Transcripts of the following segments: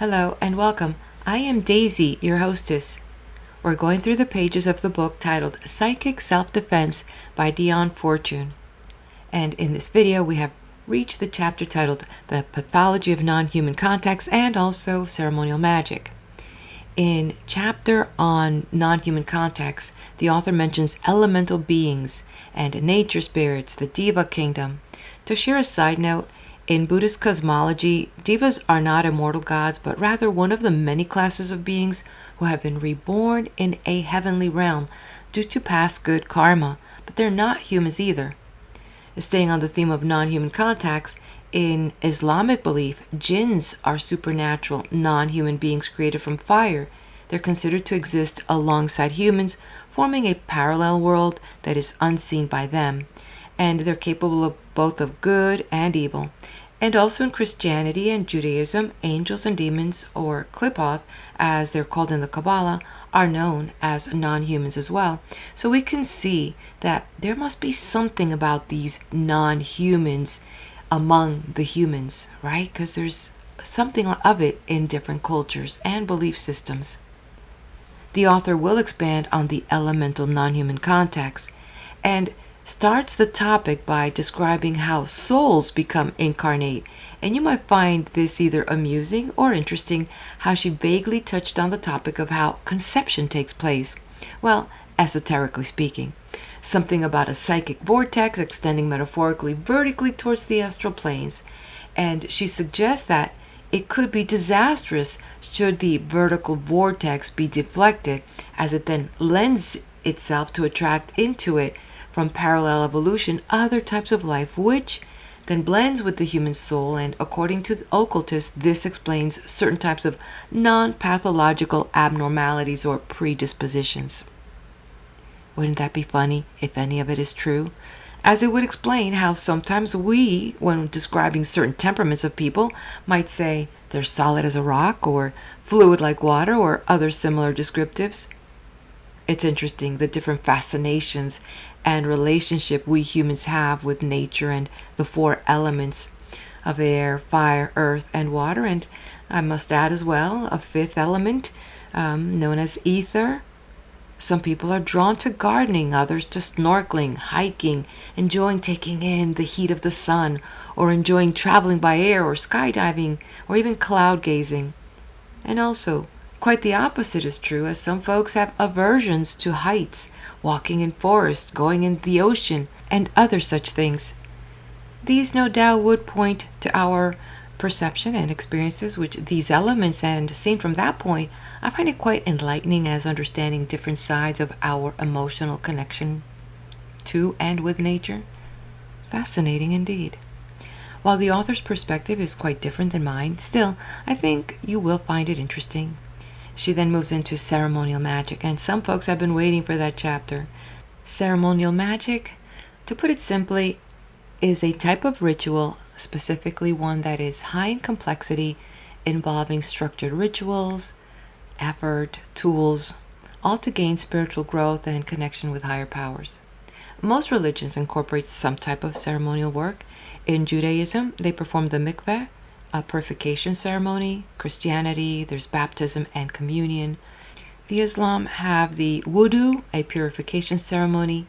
Hello and welcome. I am Daisy, your hostess. We're going through the pages of the book titled Psychic Self-Defense by Dion Fortune. And in this video, we have reached the chapter titled The Pathology of Non-Human Contacts and also Ceremonial Magic. In chapter on non-human contacts, the author mentions elemental beings and nature spirits, the Deva Kingdom. To share a side note, in Buddhist cosmology, devas are not immortal gods, but rather one of the many classes of beings who have been reborn in a heavenly realm due to past good karma, but they're not humans either. Staying on the theme of non-human contacts, in Islamic belief, jinns are supernatural, non-human beings created from fire. They're considered to exist alongside humans, forming a parallel world that is unseen by them, and they're capable of both of good and evil. And also in Christianity and Judaism, angels and demons, or Qliphoth, as they're called in the Kabbalah, are known as non-humans as well. So we can see that there must be something about these non-humans among the humans, right? Because there's something of it in different cultures and belief systems. The author will expand on the elemental non-human contacts and starts the topic by describing how souls become incarnate, and you might find this either amusing or interesting how she vaguely touched on the topic of how conception takes place. Well, esoterically speaking, something about a psychic vortex extending metaphorically vertically towards the astral planes, and she suggests that it could be disastrous should the vertical vortex be deflected, as it then lends itself to attract into it from parallel evolution other types of life, which then blends with the human soul, and according to the occultists, this explains certain types of non-pathological abnormalities or predispositions. Wouldn't that be funny if any of it is true? As it would explain how sometimes we, when describing certain temperaments of people, might say they're solid as a rock or fluid like water or other similar descriptives. It's interesting the different fascinations and relationship we humans have with nature and the four elements of air, fire, earth, and water, and I must add as well a fifth element known as ether. Some people are drawn to gardening, others to snorkeling, hiking, enjoying taking in the heat of the sun, or enjoying traveling by air or skydiving, or even cloud gazing. And also, quite the opposite is true, as some folks have aversions to heights, walking in forests, going in the ocean, and other such things. These no doubt would point to our perception and experiences with these elements, and seen from that point, I find it quite enlightening as understanding different sides of our emotional connection to and with nature. Fascinating indeed. While the author's perspective is quite different than mine, still, I think you will find it interesting. She then moves into ceremonial magic, and some folks have been waiting for that chapter. Ceremonial magic, to put it simply, is a type of ritual, specifically one that is high in complexity, involving structured rituals, effort, tools, all to gain spiritual growth and connection with higher powers. Most religions incorporate some type of ceremonial work. In Judaism, they perform the mikveh, a purification ceremony. Christianity, there's baptism and communion. The Islam have the wudu, a purification ceremony.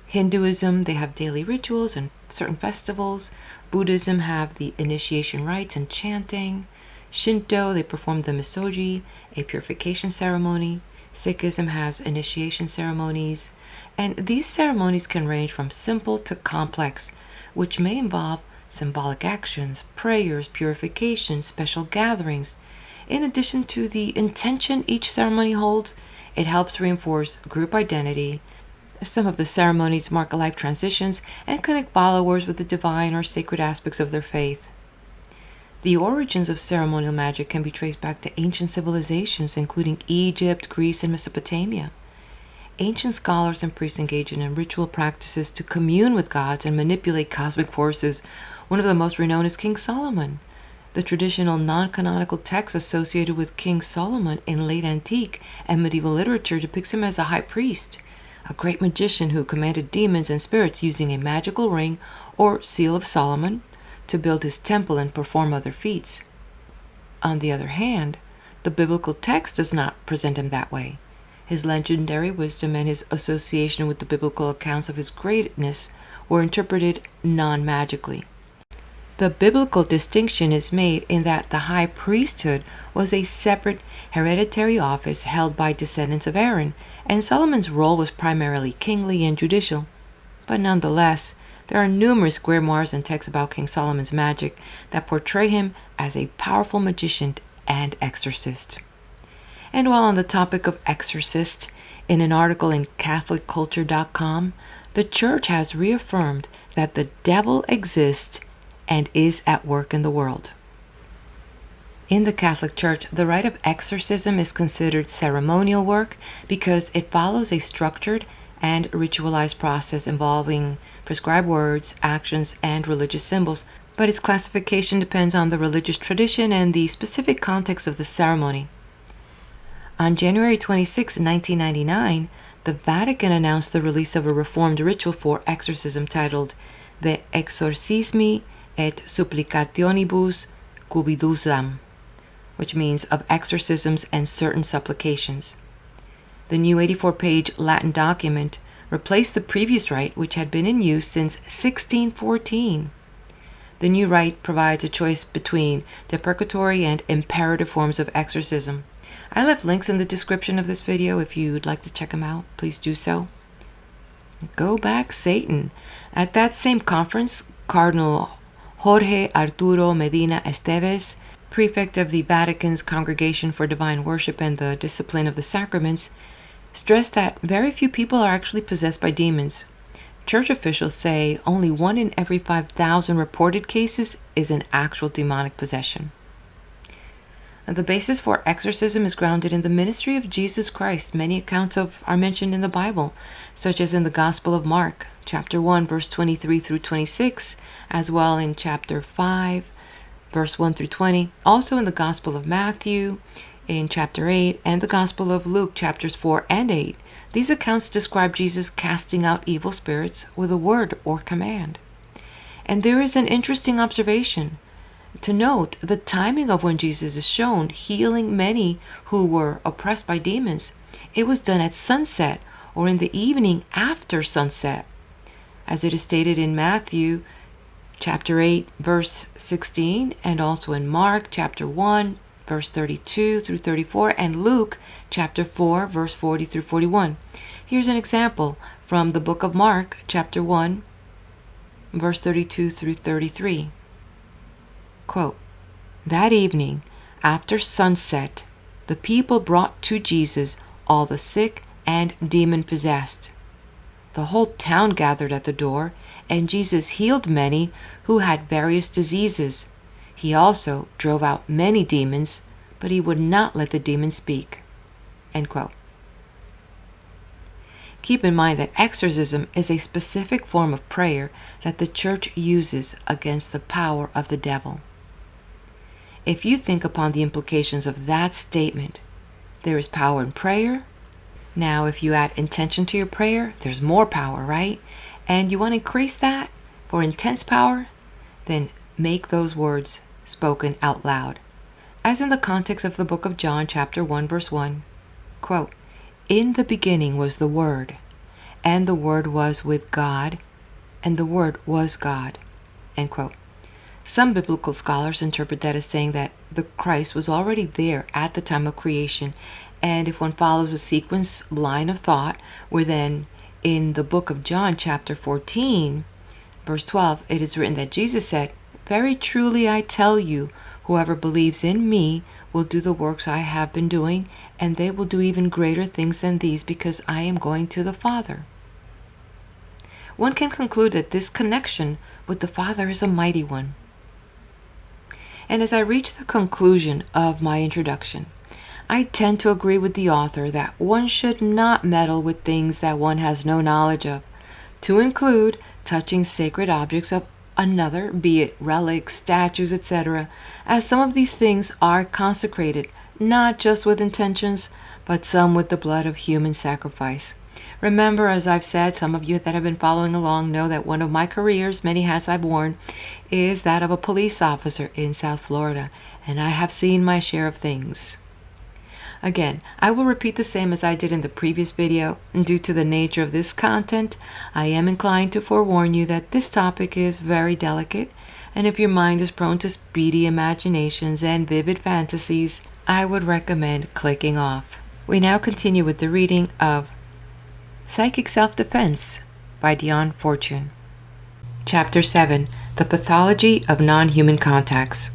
Hinduism, they have daily rituals and certain festivals. Buddhism have the initiation rites and chanting. Shinto, they perform the misogi, a purification ceremony. Sikhism has initiation ceremonies. And these ceremonies can range from simple to complex, which may involve symbolic actions, prayers, purification, special gatherings. In addition to the intention each ceremony holds, it helps reinforce group identity. Some of the ceremonies mark life transitions and connect followers with the divine or sacred aspects of their faith. The origins of ceremonial magic can be traced back to ancient civilizations, including Egypt, Greece, and Mesopotamia. Ancient scholars and priests engaged in ritual practices to commune with gods and manipulate cosmic forces. One of the most renowned is King Solomon. The traditional non-canonical text associated with King Solomon in late antique and medieval literature depicts him as a high priest, a great magician who commanded demons and spirits using a magical ring or seal of Solomon to build his temple and perform other feats. On the other hand, the biblical text does not present him that way. His legendary wisdom and his association with the biblical accounts of his greatness were interpreted non-magically. The biblical distinction is made in that the high priesthood was a separate hereditary office held by descendants of Aaron, and Solomon's role was primarily kingly and judicial. But nonetheless, there are numerous grimoires and texts about King Solomon's magic that portray him as a powerful magician and exorcist. And while on the topic of exorcist, in an article in CatholicCulture.com, the Church has reaffirmed that the devil exists and is at work in the world. In the Catholic Church, the rite of exorcism is considered ceremonial work because it follows a structured and ritualized process involving prescribed words, actions, and religious symbols, but its classification depends on the religious tradition and the specific context of the ceremony. On January 26, 1999, the Vatican announced the release of a reformed ritual for exorcism titled De Exorcismi et Supplicationibus Cubidusam, which means of exorcisms and certain supplications. The new 84-page Latin document replaced the previous rite, which had been in use since 1614. The new rite provides a choice between deprecatory and imperative forms of exorcism. I left links in the description of this video. If you'd like to check them out, please do so. Go back, Satan. At that same conference, Cardinal Jorge Arturo Medina Esteves, prefect of the Vatican's Congregation for Divine Worship and the Discipline of the Sacraments, stressed that very few people are actually possessed by demons. Church officials say only 1 in every 5,000 reported cases is an actual demonic possession. The basis for exorcism is grounded in the ministry of Jesus Christ. Many accounts are mentioned in the Bible, such as in the Gospel of Mark, chapter 1, verse 23 through 26, as well in chapter 5, verse 1 through 20, also in the Gospel of Matthew, in chapter 8, and the Gospel of Luke, chapters 4 and 8. These accounts describe Jesus casting out evil spirits with a word or command. And there is an interesting observation to note: the timing of when Jesus is shown healing many who were oppressed by demons. It was done at sunset or in the evening after sunset, as it is stated in Matthew chapter 8 verse 16, and also in Mark chapter 1 verse 32 through 34, and Luke chapter 4 verse 40 through 41. Here's an example from the book of Mark chapter 1 verse 32 through 33. Quote, "That evening, after sunset, the people brought to Jesus all the sick and demon-possessed. The whole town gathered at the door, and Jesus healed many who had various diseases. He also drove out many demons, but he would not let the demons speak." End quote. Keep in mind that exorcism is a specific form of prayer that the Church uses against the power of the devil. If you think upon the implications of that statement, there is power in prayer. Now, if you add intention to your prayer, there's more power, right? And you want to increase that for intense power? Then make those words spoken out loud. As in the context of the book of John, chapter 1, verse 1, quote, "In the beginning was the Word, and the Word was with God, and the Word was God." End quote. Some biblical scholars interpret that as saying that the Christ was already there at the time of creation, and if one follows a sequence line of thought, where then in the book of John, chapter 14, verse 12, it is written that Jesus said, "Very truly I tell you, whoever believes in me will do the works I have been doing, and they will do even greater things than these, because I am going to the Father." One can conclude that this connection with the Father is a mighty one. And as I reach the conclusion of my introduction, I tend to agree with the author that one should not meddle with things that one has no knowledge of, to include touching sacred objects of another, be it relics, statues, etc., as some of these things are consecrated, not just with intentions, but some with the blood of human sacrifice. Remember, as I've said, some of you that have been following along know that one of my careers, many hats I've worn, is that of a police officer in South Florida. and I have seen my share of things. Again, I will repeat the same as I did in the previous video. Due to the nature of this content, I am inclined to forewarn you that this topic is very delicate, and if your mind is prone to speedy imaginations and vivid fantasies, I would recommend clicking off. We now continue with the reading of Psychic Self-Defense by Dion Fortune. Chapter 7. The Pathology of Non-Human Contacts.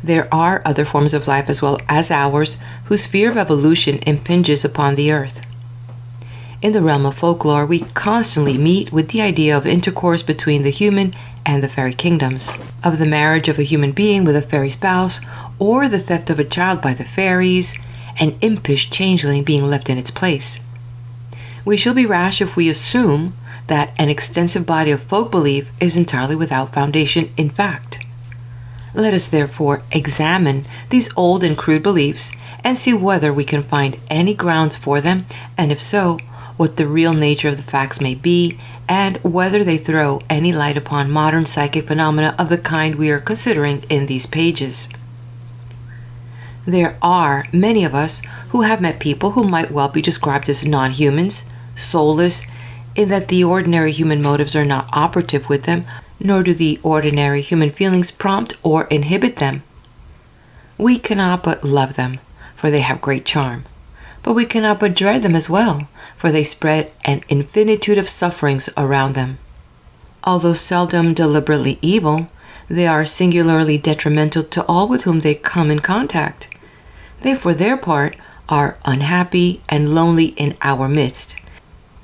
There are other forms of life as well as ours whose fear of evolution impinges upon the earth. In the realm of folklore, we constantly meet with the idea of intercourse between the human and the fairy kingdoms, of the marriage of a human being with a fairy spouse, or the theft of a child by the fairies, an impish changeling being left in its place. We shall be rash if we assume that an extensive body of folk belief is entirely without foundation in fact. Let us therefore examine these old and crude beliefs and see whether we can find any grounds for them, and if so, what the real nature of the facts may be, and whether they throw any light upon modern psychic phenomena of the kind we are considering in these pages. There are many of us who have met people who might well be described as non-humans, soulless, in that the ordinary human motives are not operative with them, nor do the ordinary human feelings prompt or inhibit them. We cannot but love them, for they have great charm, but we cannot but dread them as well, for they spread an infinitude of sufferings around them. Although seldom deliberately evil, they are singularly detrimental to all with whom they come in contact. They, for their part, are unhappy and lonely in our midst.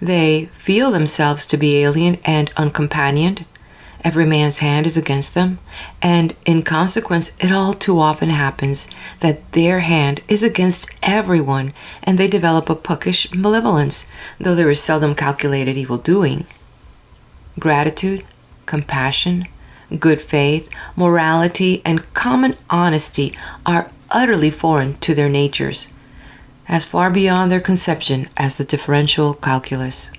They feel themselves to be alien and uncompanioned. Every man's hand is against them, and in consequence it all too often happens that their hand is against everyone, and they develop a puckish malevolence, though there is seldom calculated evil doing. Gratitude, compassion, good faith, morality, and common honesty are utterly foreign to their natures, as far beyond their conception as the differential calculus.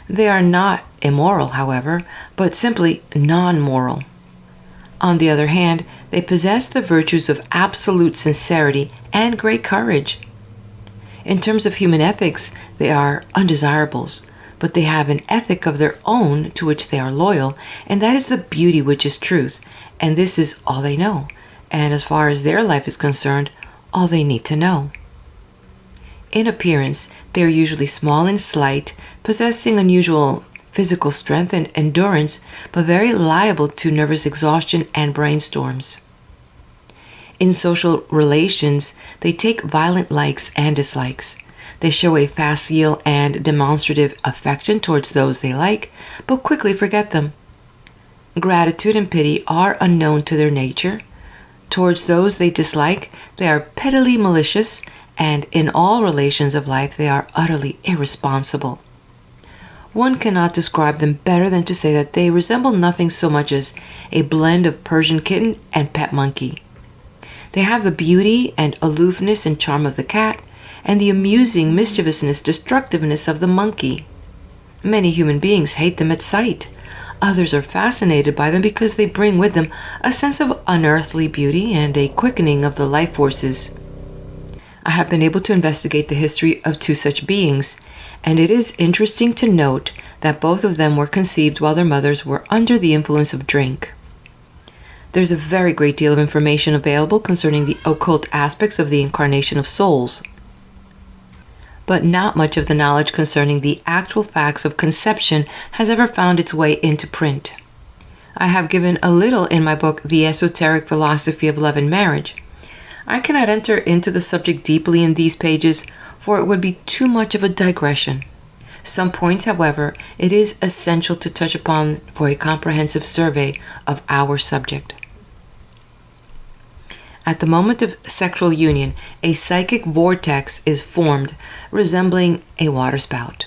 They are not immoral, however, but simply non-moral. On the other hand, they possess the virtues of absolute sincerity and great courage. In terms of human ethics, they are undesirables, but they have an ethic of their own to which they are loyal, and that is the beauty which is truth, and this is all they know, and as far as their life is concerned, all they need to know. In appearance, they are usually small and slight, possessing unusual physical strength and endurance, but very liable to nervous exhaustion and brainstorms. In social relations, they take violent likes and dislikes. They show a facile and demonstrative affection towards those they like, but quickly forget them. Gratitude and pity are unknown to their nature. Towards those they dislike, they are pettily malicious, and in all relations of life they are utterly irresponsible. One cannot describe them better than to say that they resemble nothing so much as a blend of Persian kitten and pet monkey. They have the beauty and aloofness and charm of the cat, and the amusing mischievousness, destructiveness of the monkey. Many human beings hate them at sight. Others are fascinated by them because they bring with them a sense of unearthly beauty and a quickening of the life forces. I have been able to investigate the history of two such beings, and it is interesting to note that both of them were conceived while their mothers were under the influence of drink. There's a very great deal of information available concerning the occult aspects of the incarnation of souls, but not much of the knowledge concerning the actual facts of conception has ever found its way into print. I have given a little in my book, The Esoteric Philosophy of Love and Marriage. I cannot enter into the subject deeply in these pages, for it would be too much of a digression. Some points, however, it is essential to touch upon for a comprehensive survey of our subject. At the moment of sexual union, a psychic vortex is formed resembling a waterspout,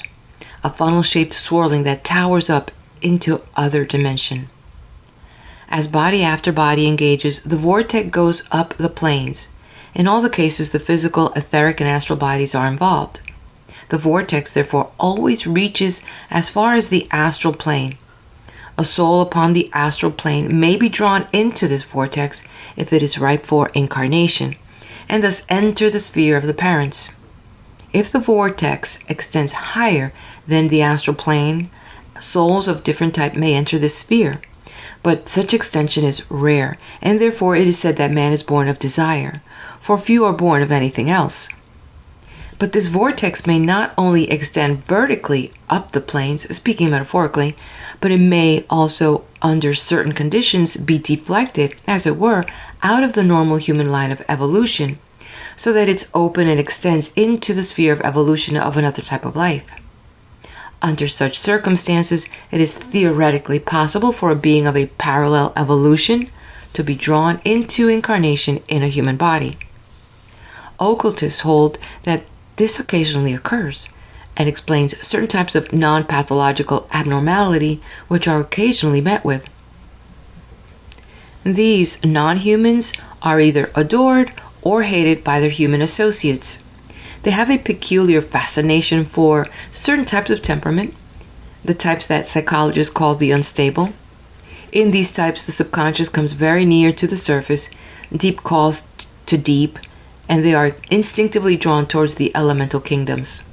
a funnel-shaped swirling that towers up into other dimension. As body after body engages, the vortex goes up the planes. In all the cases, the physical, etheric, and astral bodies are involved. The vortex, therefore, always reaches as far as the astral plane. A soul upon the astral plane may be drawn into this vortex if it is ripe for incarnation, and thus enter the sphere of the parents. If the vortex extends higher than the astral plane, souls of different type may enter this sphere. But such extension is rare, and therefore it is said that man is born of desire, for few are born of anything else. But this vortex may not only extend vertically up the planes, speaking metaphorically, but it may also, under certain conditions, be deflected, as it were, out of the normal human line of evolution, so that it's open and extends into the sphere of evolution of another type of life. Under such circumstances, it is theoretically possible for a being of a parallel evolution to be drawn into incarnation in a human body. Occultists hold that this occasionally occurs and explains certain types of non-pathological abnormality which are occasionally met with. These non-humans are either adored or hated by their human associates. They have a peculiar fascination for certain types of temperament, the types that psychologists call the unstable. In these types, the subconscious comes very near to the surface, deep calls to deep, and they are instinctively drawn towards the elemental kingdoms.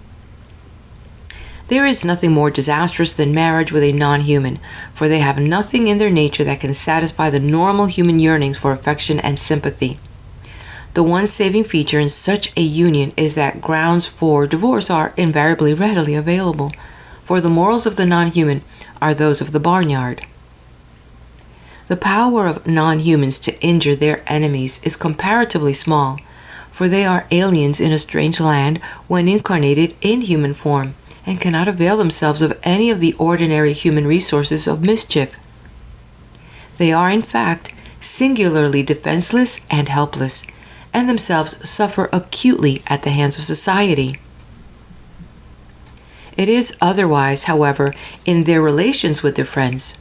There is nothing more disastrous than marriage with a non-human, for they have nothing in their nature that can satisfy the normal human yearnings for affection and sympathy. The one saving feature in such a union is that grounds for divorce are invariably readily available, for the morals of the non-human are those of the barnyard. The power of non-humans to injure their enemies is comparatively small, for they are aliens in a strange land when incarnated in human form, and cannot avail themselves of any of the ordinary human resources of mischief. They are, in fact, singularly defenseless and helpless, and themselves suffer acutely at the hands of society. It is otherwise, however, in their relations with their friends.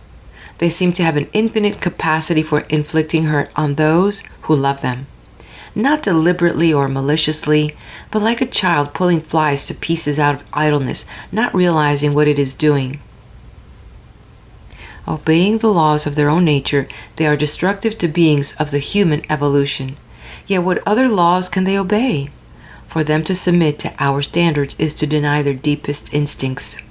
They seem to have an infinite capacity for inflicting hurt on those who love them, not deliberately or maliciously, but like a child pulling flies to pieces out of idleness, not realizing what it is doing. Obeying the laws of their own nature, they are destructive to beings of the human evolution. Yet what other laws can they obey? For them to submit to our standards is to deny their deepest instincts.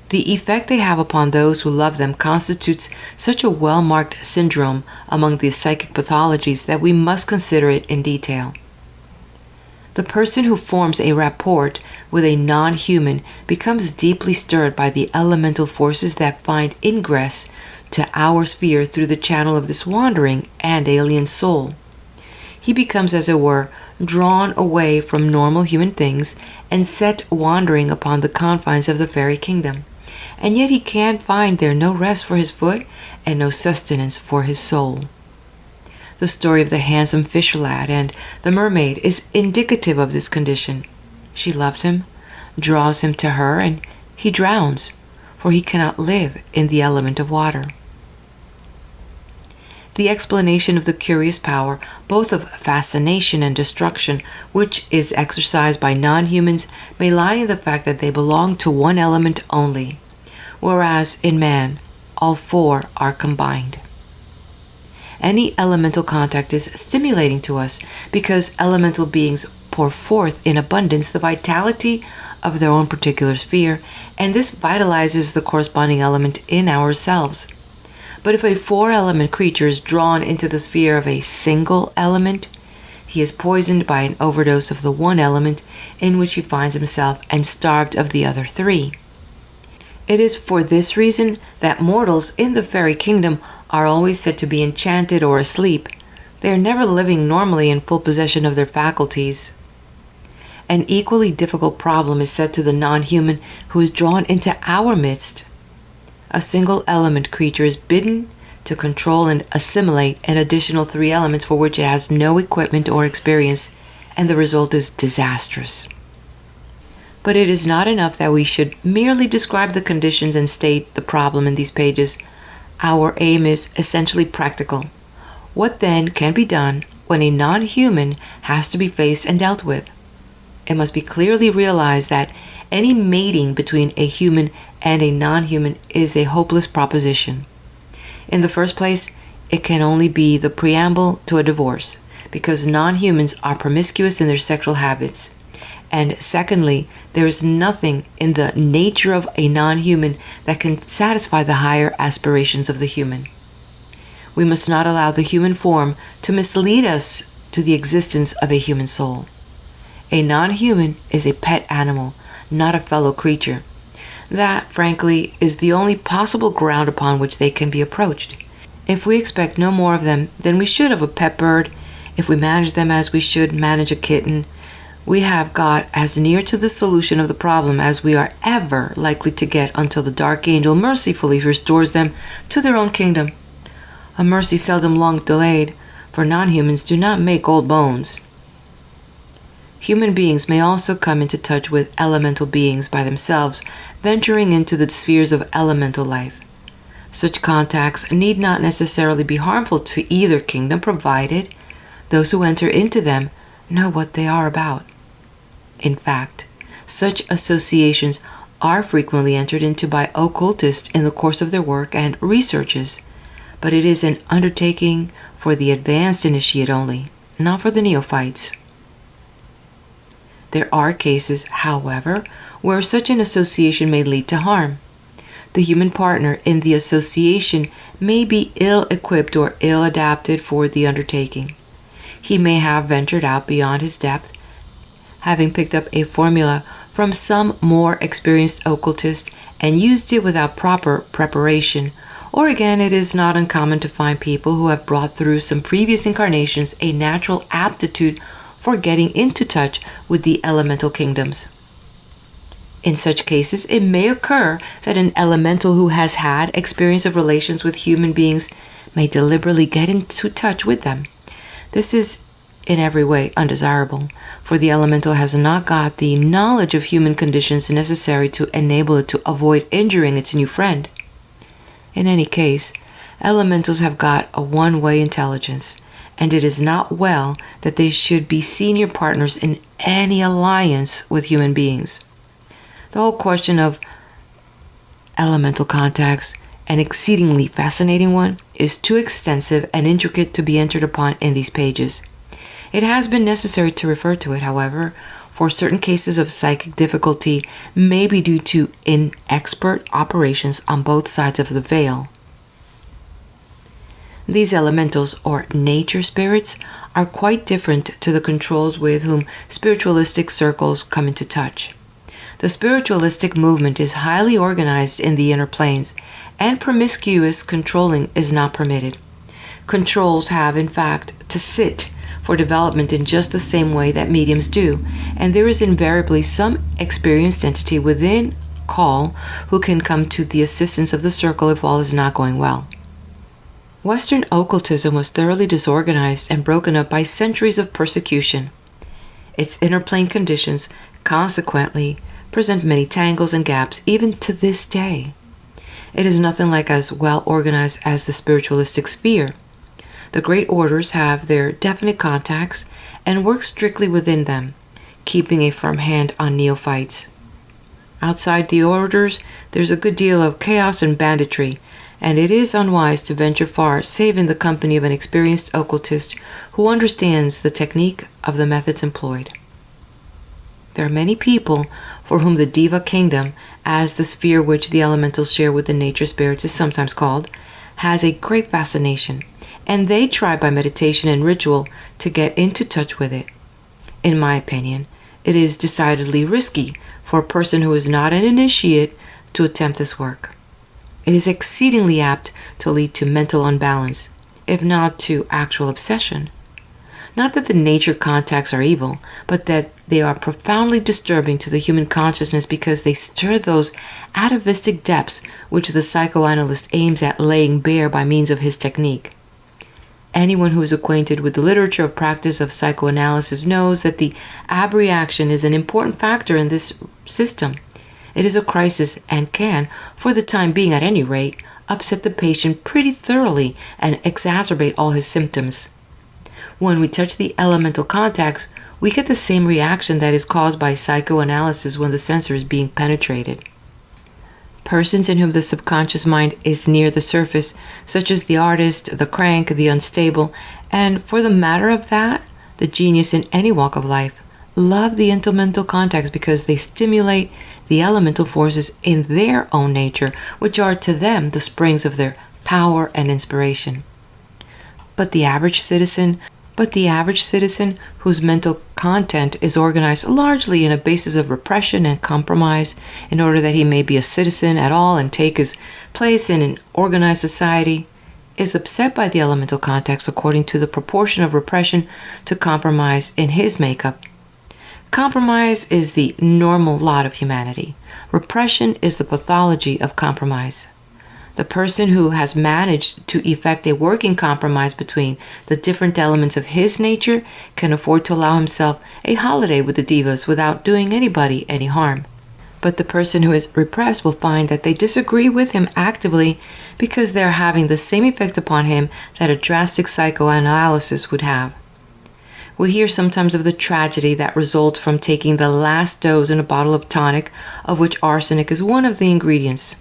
The effect they have upon those who love them constitutes such a well-marked syndrome among the psychic pathologies that we must consider it in detail. The person who forms a rapport with a non-human becomes deeply stirred by the elemental forces that find ingress to our sphere through the channel of this wandering and alien soul. He becomes, as it were, drawn away from normal human things and set wandering upon the confines of the fairy kingdom, and yet he can find there no rest for his foot and no sustenance for his soul. The story of the handsome fish lad and the mermaid is indicative of this condition. She loves him, draws him to her, and he drowns, for he cannot live in the element of water. The explanation of the curious power, both of fascination and destruction, which is exercised by non-humans, may lie in the fact that they belong to one element only, whereas in man, all four are combined. Any elemental contact is stimulating to us because elemental beings pour forth in abundance the vitality of their own particular sphere, and this vitalizes the corresponding element in ourselves. But if a four-element creature is drawn into the sphere of a single element, he is poisoned by an overdose of the one element in which he finds himself and starved of the other three. It is for this reason that mortals in the fairy kingdom are always said to be enchanted or asleep. They are never living normally in full possession of their faculties. An equally difficult problem is set to the non-human who is drawn into our midst. A single element creature is bidden to control and assimilate an additional three elements for which it has no equipment or experience, and the result is disastrous. But it is not enough that we should merely describe the conditions and state the problem in these pages. Our aim is essentially practical. What then can be done when a non-human has to be faced and dealt with? It must be clearly realized that Any mating between a human and a non-human is a hopeless proposition. In the first place, it can only be the preamble to a divorce, because non-humans are promiscuous in their sexual habits. And secondly, there is nothing in the nature of a non-human that can satisfy the higher aspirations of the human. We must not allow the human form to mislead us to the existence of a human soul. A non-human is a pet animal, not a fellow creature. That, frankly, is the only possible ground upon which they can be approached. If we expect no more of them than we should of a pet bird, if we manage them as we should manage a kitten, we have got as near to the solution of the problem as we are ever likely to get until the dark angel mercifully restores them to their own kingdom. A mercy seldom long delayed, for non-humans do not make old bones. Human beings may also come into touch with elemental beings by themselves, venturing into the spheres of elemental life. Such contacts need not necessarily be harmful to either kingdom, provided those who enter into them know what they are about. In fact, such associations are frequently entered into by occultists in the course of their work and researches, but it is an undertaking for the advanced initiate only, not for the neophytes. There are cases, however, where such an association may lead to harm. The human partner in the association may be ill-equipped or ill-adapted for the undertaking. He may have ventured out beyond his depth, having picked up a formula from some more experienced occultist and used it without proper preparation. Or again, it is not uncommon to find people who have brought through some previous incarnations a natural aptitude for getting into touch with the elemental kingdoms. In such cases, it may occur that an elemental who has had experience of relations with human beings may deliberately get into touch with them. This is in every way undesirable, for the elemental has not got the knowledge of human conditions necessary to enable it to avoid injuring its new friend. In any case, elementals have got a one-way intelligence, and it is not well that they should be senior partners in any alliance with human beings. The whole question of elemental contacts, an exceedingly fascinating one, is too extensive and intricate to be entered upon in these pages. It has been necessary to refer to it, however, for certain cases of psychic difficulty may be due to inexpert operations on both sides of the veil. These elementals, or nature spirits, are quite different to the controls with whom spiritualistic circles come into touch. The spiritualistic movement is highly organized in the inner planes, and promiscuous controlling is not permitted. Controls have, in fact, to sit for development in just the same way that mediums do, and there is invariably some experienced entity within call who can come to the assistance of the circle if all is not going well. Western occultism was thoroughly disorganized and broken up by centuries of persecution. Its inner plane conditions, consequently, present many tangles and gaps even to this day. It is nothing like as well organized as the spiritualistic sphere. The great orders have their definite contacts and work strictly within them, keeping a firm hand on neophytes. Outside the orders, there's a good deal of chaos and banditry, and it is unwise to venture far save in the company of an experienced occultist who understands the technique of the methods employed. There are many people for whom the Deva Kingdom, as the sphere which the elementals share with the nature spirits is sometimes called, has a great fascination, and they try by meditation and ritual to get into touch with it. In my opinion, it is decidedly risky for a person who is not an initiate to attempt this work. It is exceedingly apt to lead to mental unbalance, if not to actual obsession. Not that the nature contacts are evil, but that they are profoundly disturbing to the human consciousness because they stir those atavistic depths which the psychoanalyst aims at laying bare by means of his technique. Anyone who is acquainted with the literature of practice of psychoanalysis knows that the abreaction is an important factor in this system. It is a crisis and can, for the time being at any rate, upset the patient pretty thoroughly and exacerbate all his symptoms. When we touch the elemental contacts, we get the same reaction that is caused by psychoanalysis when the sensor is being penetrated. Persons in whom the subconscious mind is near the surface, such as the artist, the crank, the unstable, and for the matter of that, the genius in any walk of life, love the elemental contacts because they stimulate the elemental forces in their own nature, which are to them the springs of their power and inspiration. But the average citizen whose mental content is organized largely in a basis of repression and compromise in order that he may be a citizen at all and take his place in an organized society, is upset by the elemental contacts according to the proportion of repression to compromise in his makeup. Compromise is the normal lot of humanity. Repression is the pathology of compromise. The person who has managed to effect a working compromise between the different elements of his nature can afford to allow himself a holiday with the devas without doing anybody any harm. But the person who is repressed will find that they disagree with him actively because they are having the same effect upon him that a drastic psychoanalysis would have. We hear sometimes of the tragedy that results from taking the last dose in a bottle of tonic, of which arsenic is one of the ingredients.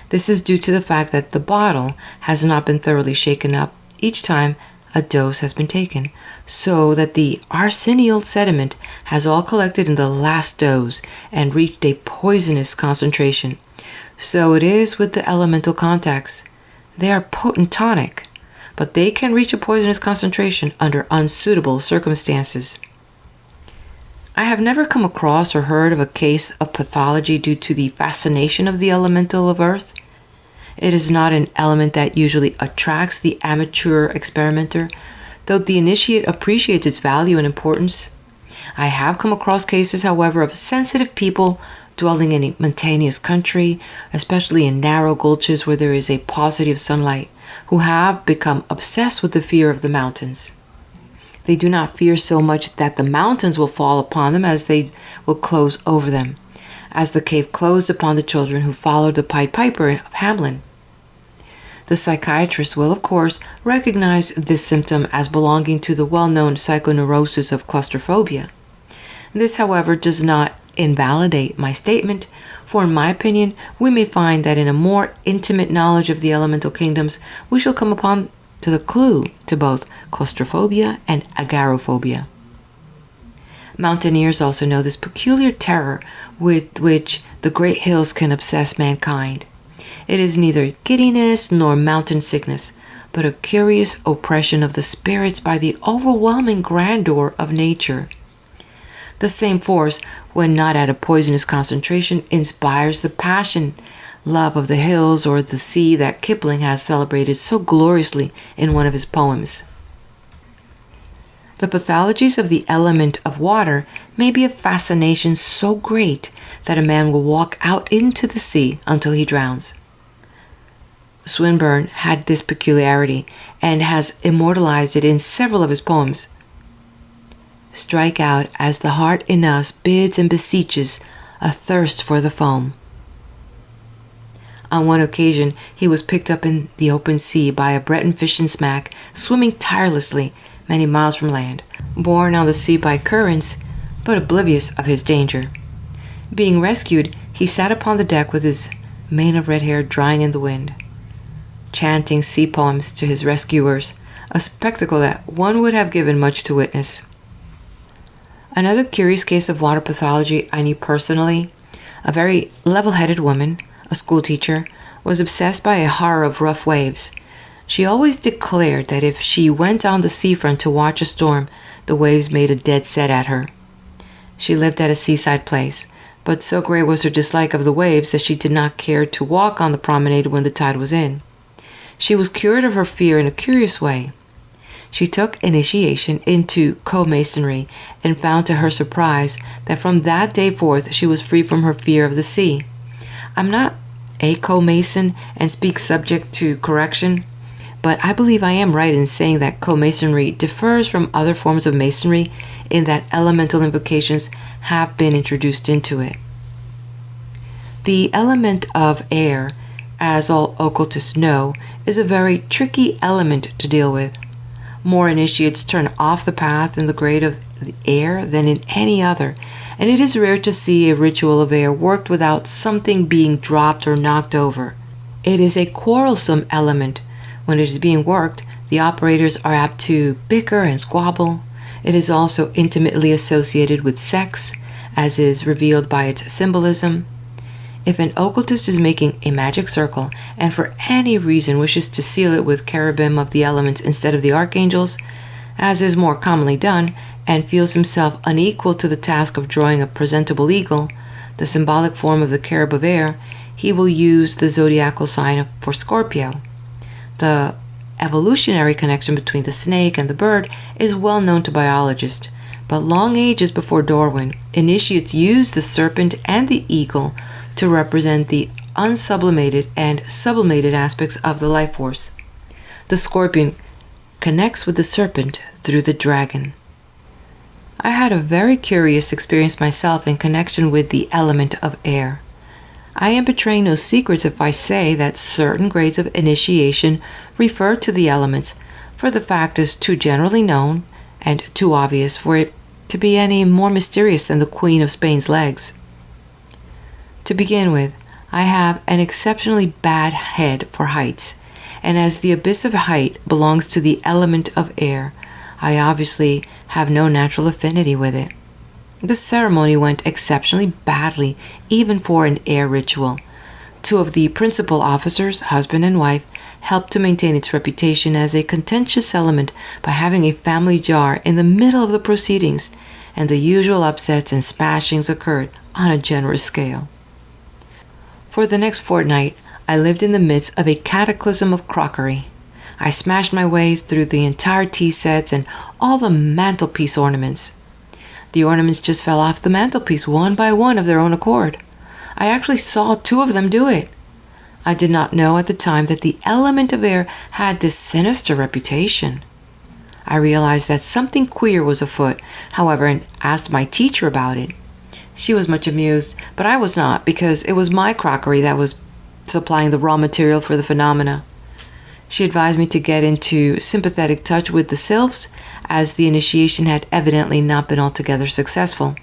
This is due to the fact that the bottle has not been thoroughly shaken up each time a dose has been taken, so that the arsenial sediment has all collected in the last dose and reached a poisonous concentration. So it is with the elemental contacts. They are potent tonic, but they can reach a poisonous concentration under unsuitable circumstances. I have never come across or heard of a case of pathology due to the fascination of the elemental of earth. It is not an element that usually attracts the amateur experimenter, though the initiate appreciates its value and importance. I have come across cases, however, of sensitive people dwelling in a mountainous country, especially in narrow gulches where there is a paucity of sunlight, who have become obsessed with the fear of the mountains. They do not fear so much that the mountains will fall upon them as they will close over them, as the cave closed upon the children who followed the Pied Piper of Hamelin. The psychiatrist will, of course, recognize this symptom as belonging to the well-known psychoneurosis of claustrophobia. This, however, does not invalidate my statement, for in my opinion, we may find that in a more intimate knowledge of the elemental kingdoms, we shall come upon to the clue to both claustrophobia and agoraphobia. Mountaineers also know this peculiar terror with which the great hills can obsess mankind. It is neither giddiness nor mountain sickness, but a curious oppression of the spirits by the overwhelming grandeur of nature. The same force, when not at a poisonous concentration, inspires the passion, love of the hills or the sea that Kipling has celebrated so gloriously in one of his poems. The pathologies of the element of water may be a fascination so great that a man will walk out into the sea until he drowns. Swinburne had this peculiarity and has immortalized it in several of his poems. Strike out as the heart in us bids and beseeches, a thirst for the foam. On one occasion, he was picked up in the open sea by a Breton fishing smack, swimming tirelessly many miles from land, borne on the sea by currents, but oblivious of his danger. Being rescued, he sat upon the deck with his mane of red hair drying in the wind, chanting sea poems to his rescuers, a spectacle that one would have given much to witness. Another curious case of water pathology I knew personally. A very level-headed woman, a schoolteacher, was obsessed by a horror of rough waves. She always declared that if she went on the seafront to watch a storm, the waves made a dead set at her. She lived at a seaside place, but so great was her dislike of the waves that she did not care to walk on the promenade when the tide was in. She was cured of her fear in a curious way. She took initiation into co-masonry and found to her surprise that from that day forth she was free from her fear of the sea. I'm not a co-mason and speak subject to correction, but I believe I am right in saying that co-masonry differs from other forms of masonry in that elemental invocations have been introduced into it. The element of air, as all occultists know, is a very tricky element to deal with. More initiates turn off the path in the grade of the air than in any other, and it is rare to see a ritual of air worked without something being dropped or knocked over. It is a quarrelsome element. When it is being worked, the operators are apt to bicker and squabble. It is also intimately associated with sex, as is revealed by its symbolism. If an occultist is making a magic circle and for any reason wishes to seal it with cherubim of the elements instead of the archangels, as is more commonly done, and feels himself unequal to the task of drawing a presentable eagle, the symbolic form of the cherub of air, he will use the zodiacal sign for Scorpio. The evolutionary connection between the snake and the bird is well known to biologists, but long ages before Darwin, initiates used the serpent and the eagle to represent the unsublimated and sublimated aspects of the life force. The scorpion connects with the serpent through the dragon. I had a very curious experience myself in connection with the element of air. I am betraying no secrets if I say that certain grades of initiation refer to the elements, for the fact is too generally known and too obvious for it to be any more mysterious than the Queen of Spain's legs. To begin with, I have an exceptionally bad head for heights, and as the abyss of height belongs to the element of air, I obviously have no natural affinity with it. The ceremony went exceptionally badly, even for an air ritual. Two of the principal officers, husband and wife, helped to maintain its reputation as a contentious element by having a family jar in the middle of the proceedings, and the usual upsets and smashings occurred on a generous scale. For the next fortnight, I lived in the midst of a cataclysm of crockery. I smashed my way through the entire tea sets and all the mantelpiece ornaments. The ornaments just fell off the mantelpiece one by one of their own accord. I actually saw two of them do it. I did not know at the time that the element of air had this sinister reputation. I realized that something queer was afoot, however, and asked my teacher about it. She was much amused, but I was not, because it was my crockery that was supplying the raw material for the phenomena. She advised me to get into sympathetic touch with the sylphs, as the initiation had evidently not been altogether successful.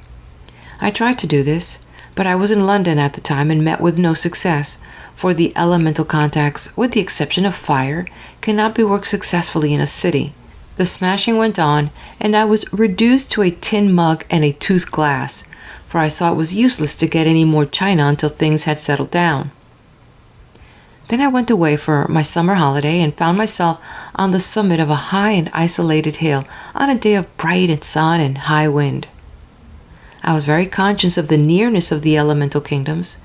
I tried to do this, but I was in London at the time and met with no success, for the elemental contacts, with the exception of fire, cannot be worked successfully in a city. The smashing went on, and I was reduced to a tin mug and a toothed glass, for I saw it was useless to get any more china until things had settled down. Then I went away for my summer holiday and found myself on the summit of a high and isolated hill on a day of bright sun and high wind. I was very conscious of the nearness of the elemental kingdoms.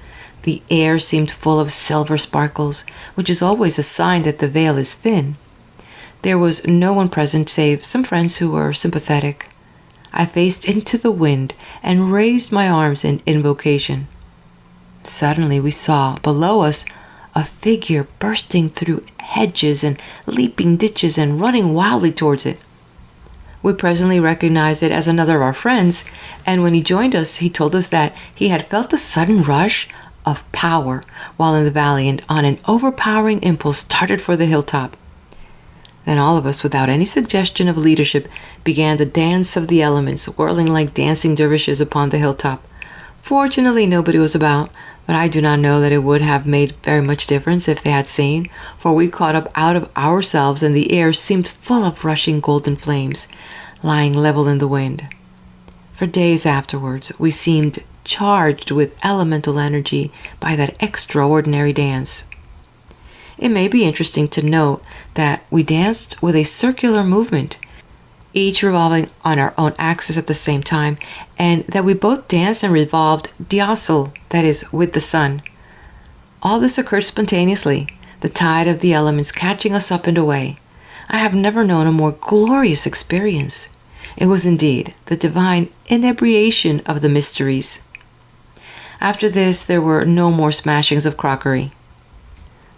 The air seemed full of silver sparkles, which is always a sign that the veil is thin. There was no one present save some friends who were sympathetic. I faced into the wind and raised my arms in invocation. Suddenly we saw below us a figure bursting through hedges and leaping ditches and running wildly towards it. We presently recognized it as another of our friends, and when he joined us, he told us that he had felt a sudden rush of power while in the valley and on an overpowering impulse started for the hilltop. Then all of us, without any suggestion of leadership, began the dance of the elements, whirling like dancing dervishes upon the hilltop. Fortunately, nobody was about, but I do not know that it would have made very much difference if they had seen, for we caught up out of ourselves and the air seemed full of rushing golden flames, lying level in the wind. For days afterwards, we seemed charged with elemental energy by that extraordinary dance. It may be interesting to note that we danced with a circular movement, each revolving on our own axis at the same time, and that we both danced and revolved diasul, that is, with the sun. All this occurred spontaneously, the tide of the elements catching us up and away. I have never known a more glorious experience. It was indeed the divine inebriation of the mysteries. After this, there were no more smashings of crockery.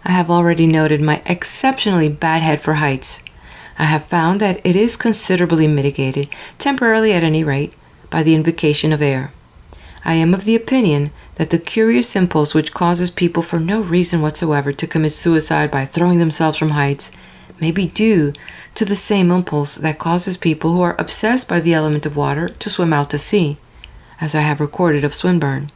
I have already noted my exceptionally bad head for heights. I have found that it is considerably mitigated, temporarily at any rate, by the invocation of air. I am of the opinion that the curious impulse which causes people for no reason whatsoever to commit suicide by throwing themselves from heights may be due to the same impulse that causes people who are obsessed by the element of water to swim out to sea, as I have recorded of Swinburne.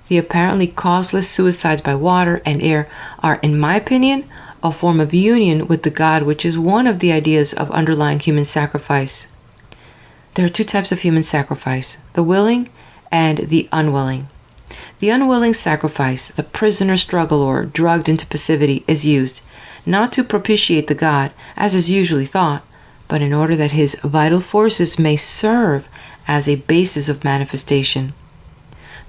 The apparently causeless suicides by water and air are, in my opinion, a form of union with the God, which is one of the ideas of underlying human sacrifice. There are two types of human sacrifice, the willing and the unwilling. The unwilling sacrifice, the prisoner struggle or drugged into passivity, is used not to propitiate the God, as is usually thought, but in order that his vital forces may serve as a basis of manifestation.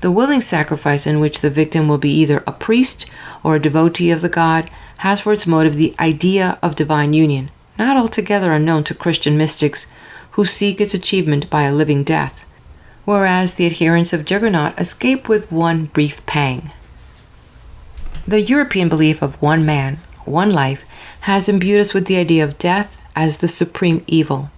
The willing sacrifice, in which the victim will be either a priest or a devotee of the God, has for its motive the idea of divine union, not altogether unknown to Christian mystics who seek its achievement by a living death, whereas the adherents of Juggernaut escape with one brief pang. The European belief of one man, one life, has imbued us with the idea of death as the supreme evil.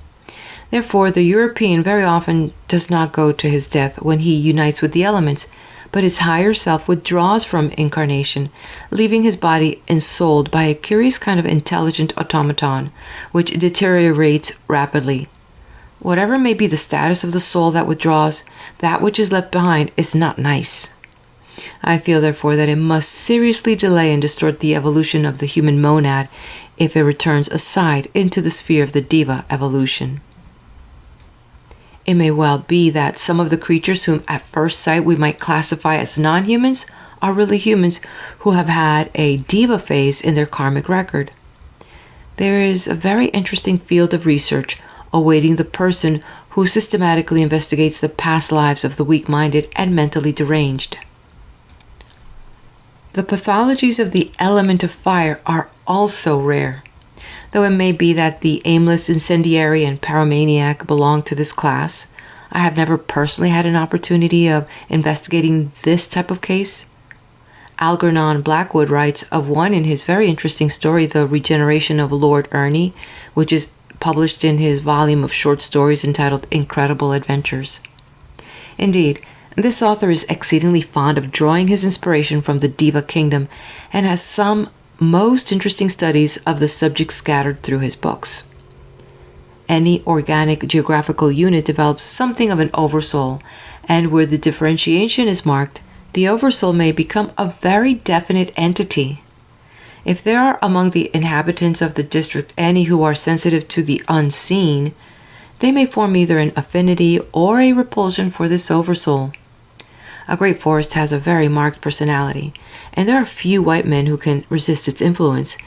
Therefore, the European very often does not go to his death when he unites with the elements, but his higher self withdraws from incarnation, leaving his body ensouled by a curious kind of intelligent automaton, which deteriorates rapidly. Whatever may be the status of the soul that withdraws, that which is left behind is not nice. I feel, therefore, that it must seriously delay and distort the evolution of the human monad if it returns aside into the sphere of the Deva evolution. It may well be that some of the creatures whom at first sight we might classify as non-humans are really humans who have had a Deva phase in their karmic record. There is a very interesting field of research awaiting the person who systematically investigates the past lives of the weak-minded and mentally deranged. The pathologies of the element of fire are also rare, though it may be that the aimless incendiary and pyromaniac belong to this class. I have never personally had an opportunity of investigating this type of case. Algernon Blackwood writes of one in his very interesting story, The Regeneration of Lord Ernie, which is published in his volume of short stories entitled Incredible Adventures. Indeed, this author is exceedingly fond of drawing his inspiration from the Deva Kingdom and has some most interesting studies of the subject scattered through his books. Any organic geographical unit develops something of an oversoul, and where the differentiation is marked, the oversoul may become a very definite entity. If there are among the inhabitants of the district any who are sensitive to the unseen, they may form either an affinity or a repulsion for this oversoul. A great forest has a very marked personality, and there are few white men who can resist its influence,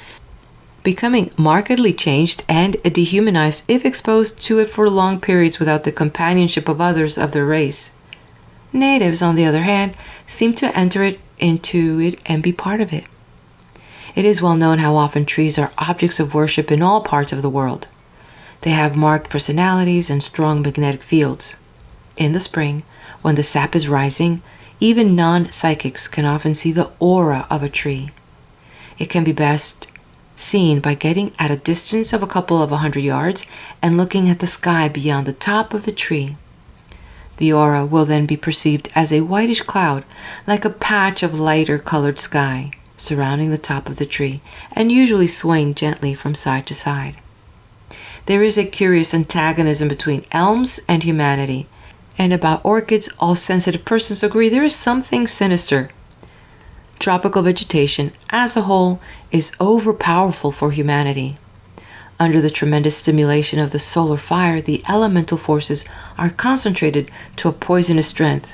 becoming markedly changed and dehumanized if exposed to it for long periods without the companionship of others of their race. Natives, on the other hand, seem to enter into it and be part of it. It is well known how often trees are objects of worship in all parts of the world. They have marked personalities and strong magnetic fields. In the spring, when the sap is rising, even non-psychics can often see the aura of a tree. It can be best seen by getting at a distance of a couple of 100 yards and looking at the sky beyond the top of the tree. The aura will then be perceived as a whitish cloud, like a patch of lighter colored sky, surrounding the top of the tree and usually swaying gently from side to side. There is a curious antagonism between elms and humanity, and about orchids all sensitive persons agree there is something sinister. Tropical vegetation, as a whole, is overpowerful for humanity. Under the tremendous stimulation of the solar fire, the elemental forces are concentrated to a poisonous strength.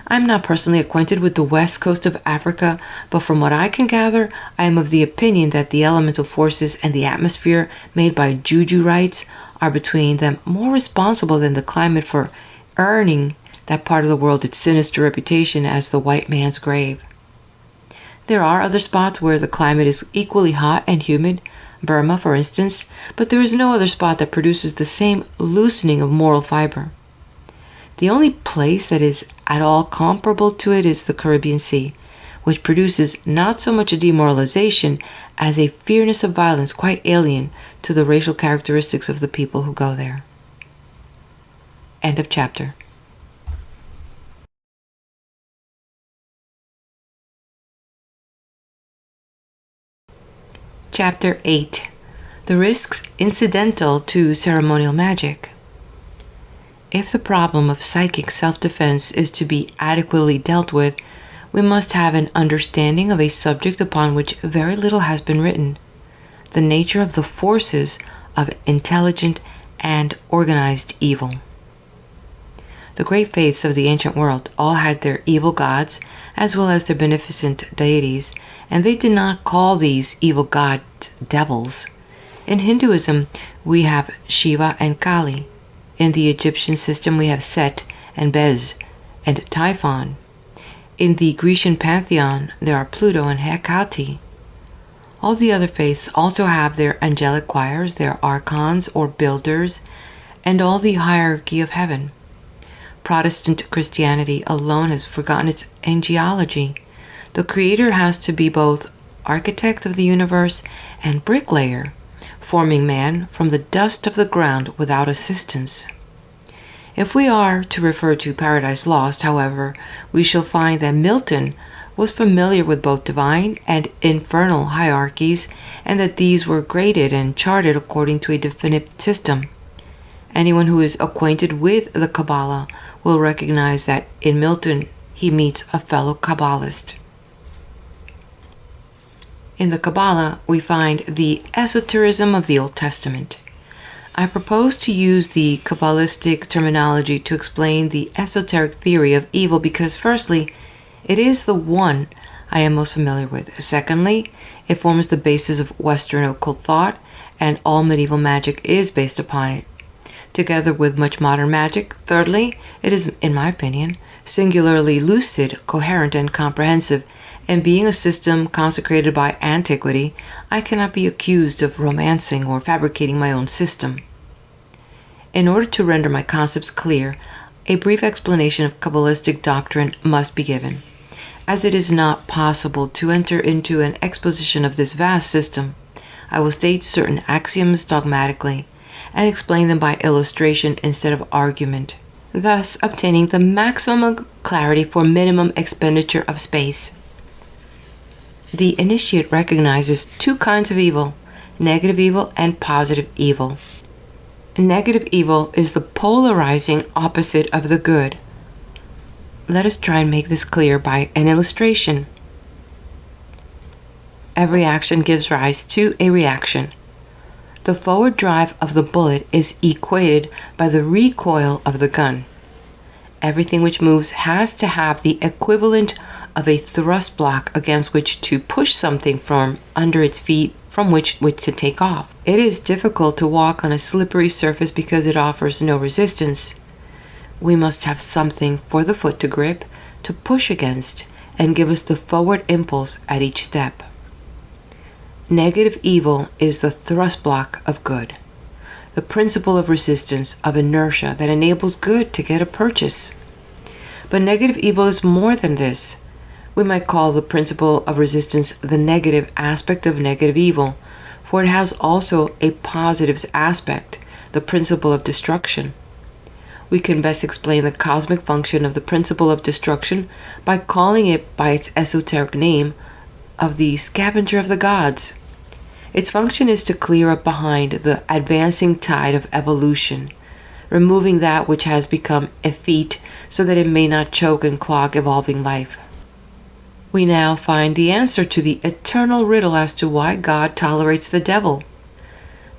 I am not personally acquainted with the west coast of Africa, but from what I can gather, I am of the opinion that the elemental forces and the atmosphere made by juju rites are between them more responsible than the climate for earning that part of the world its sinister reputation as the white man's grave. There are other spots where the climate is equally hot and humid, Burma, for instance, but there is no other spot that produces the same loosening of moral fiber. The only place that is at all comparable to it is the Caribbean Sea, which produces not so much a demoralization as a fierceness of violence quite alien to the racial characteristics of the people who go there. End of chapter. Chapter 8. The Risks Incidental to Ceremonial Magic. If the problem of psychic self-defense is to be adequately dealt with, we must have an understanding of a subject upon which very little has been written: the nature of the forces of intelligent and organized evil. The great faiths of the ancient world all had their evil gods as well as their beneficent deities, and they did not call these evil gods devils. In Hinduism, we have Shiva and Kali. In the Egyptian system, we have Set and Bez and Typhon. In the Grecian pantheon, there are Pluto and Hecate. All the other faiths also have their angelic choirs, their archons or builders, and all the hierarchy of heaven. Protestant Christianity alone has forgotten its angelology. The Creator has to be both architect of the universe and bricklayer, forming man from the dust of the ground without assistance. If we are to refer to Paradise Lost, however, we shall find that Milton was familiar with both divine and infernal hierarchies, and that these were graded and charted according to a definite system. Anyone who is acquainted with the Kabbalah will recognize that in Milton he meets a fellow Kabbalist. In the Kabbalah, we find the esotericism of the Old Testament. I propose to use the Kabbalistic terminology to explain the esoteric theory of evil because, firstly, it is the one I am most familiar with. Secondly, it forms the basis of Western occult thought, and all medieval magic is based upon it, together with much modern magic. Thirdly, it is, in my opinion, singularly lucid, coherent, and comprehensive, and being a system consecrated by antiquity, I cannot be accused of romancing or fabricating my own system. In order to render my concepts clear, a brief explanation of Kabbalistic doctrine must be given, as it is not possible to enter into an exposition of this vast system. I will state certain axioms dogmatically and explain them by illustration instead of argument, thus obtaining the maximum clarity for minimum expenditure of space. The initiate recognizes two kinds of evil: negative evil and positive evil. Negative evil is the polarizing opposite of the good. Let us try and make this clear by an illustration. Every action gives rise to a reaction. The forward drive of the bullet is equated by the recoil of the gun. Everything which moves has to have the equivalent of a thrust block against which to push something from under its feet, from which to take off. It is difficult to walk on a slippery surface because it offers no resistance. We must have something for the foot to grip, to push against, and give us the forward impulse at each step. Negative evil is the thrust block of good, the principle of resistance, of inertia that enables good to get a purchase. But negative evil is more than this. We might call the principle of resistance the negative aspect of negative evil, for it has also a positive aspect, the principle of destruction. We can best explain the cosmic function of the principle of destruction by calling it by its esoteric name of the scavenger of the gods. Its function is to clear up behind the advancing tide of evolution, removing that which has become effete so that it may not choke and clog evolving life. We now find the answer to the eternal riddle as to why God tolerates the devil.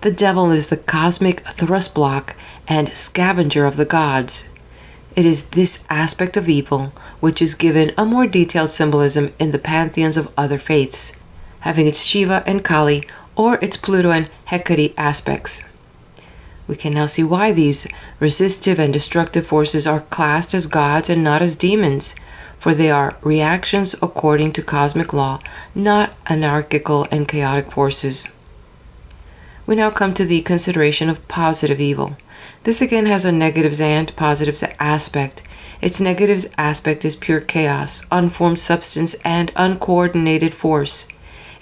The devil is the cosmic thrust block and scavenger of the gods. It is this aspect of evil which is given a more detailed symbolism in the pantheons of other faiths, having its Shiva and Kali or its Pluto and Hecate aspects. We can now see why these resistive and destructive forces are classed as gods and not as demons, for they are reactions according to cosmic law, not anarchical and chaotic forces. We now come to the consideration of positive evil. This again has a negatives and positives aspect. Its negatives aspect is pure chaos, unformed substance, and uncoordinated force.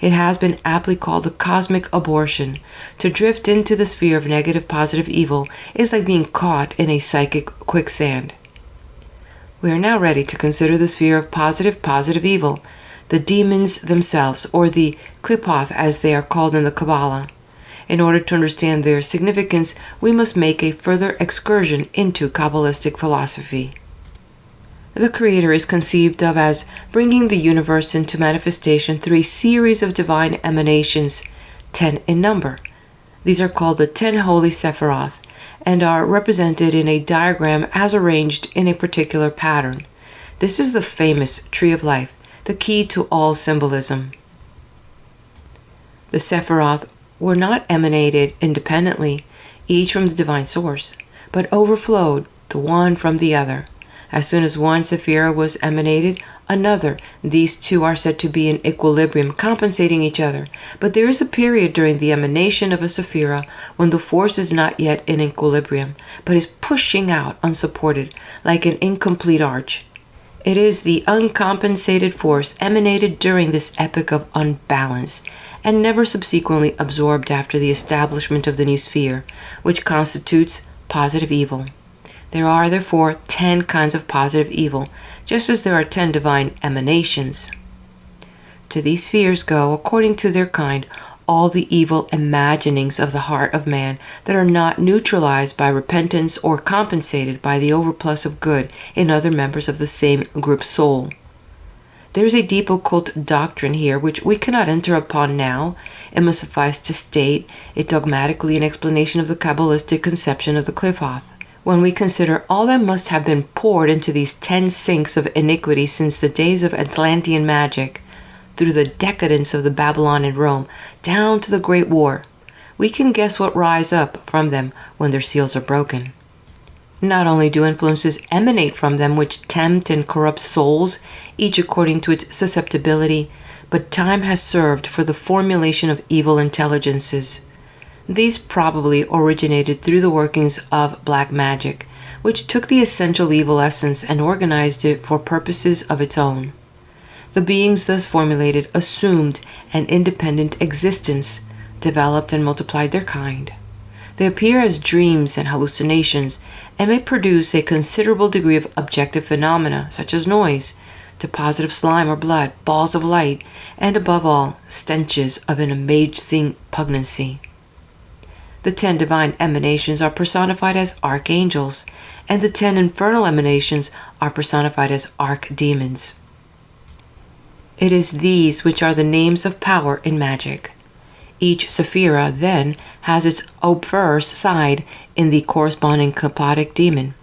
It has been aptly called the cosmic abortion. To drift into the sphere of negative positive evil is like being caught in a psychic quicksand. We are now ready to consider the sphere of positive evil. the demons themselves, or the Qliphoth as they are called in the Kabbalah. In order to understand their significance, we must make a further excursion into Kabbalistic philosophy. The Creator is conceived of as bringing the universe into manifestation through a series of divine emanations, 10 in number. These are called the 10 Holy Sephiroth, and are represented in a diagram as arranged in a particular pattern. This is the famous Tree of Life, the key to all symbolism. The Sephiroth were not emanated independently, each from the divine source, but overflowed the one from the other. As soon as one Sephira was emanated, another. These two are said to be in equilibrium, compensating each other. But there is a period during the emanation of a Sephira when the force is not yet in equilibrium, but is pushing out unsupported, like an incomplete arch. It is the uncompensated force emanated during this epoch of unbalance, and never subsequently absorbed after the establishment of the new sphere, which constitutes positive evil. There are, therefore, 10 kinds of positive evil, just as there are 10 divine emanations. To these spheres go, according to their kind, all the evil imaginings of the heart of man that are not neutralized by repentance or compensated by the overplus of good in other members of the same group soul. There is a deep occult doctrine here which we cannot enter upon now. It must suffice to state it dogmatically in explanation of the Kabbalistic conception of the Qliphoth. When we consider all that must have been poured into these 10 sinks of iniquity since the days of Atlantean magic, through the decadence of the Babylon and Rome, down to the Great War, we can guess what rise up from them when their seals are broken. Not only do influences emanate from them which tempt and corrupt souls, each according to its susceptibility, but time has served for the formulation of evil intelligences. These probably originated through the workings of black magic, which took the essential evil essence and organized it for purposes of its own. The beings thus formulated assumed an independent existence, developed and multiplied their kind. They appear as dreams and hallucinations, and may produce a considerable degree of objective phenomena, such as noise, to positive slime or blood, balls of light, and above all, stenches of an amazing pugnancy. The 10 divine emanations are personified as archangels, and the 10 infernal emanations are personified as archdemons. It is these which are the names of power in magic. Each Sephira, then, has its obverse side in the corresponding Qliphotic demon.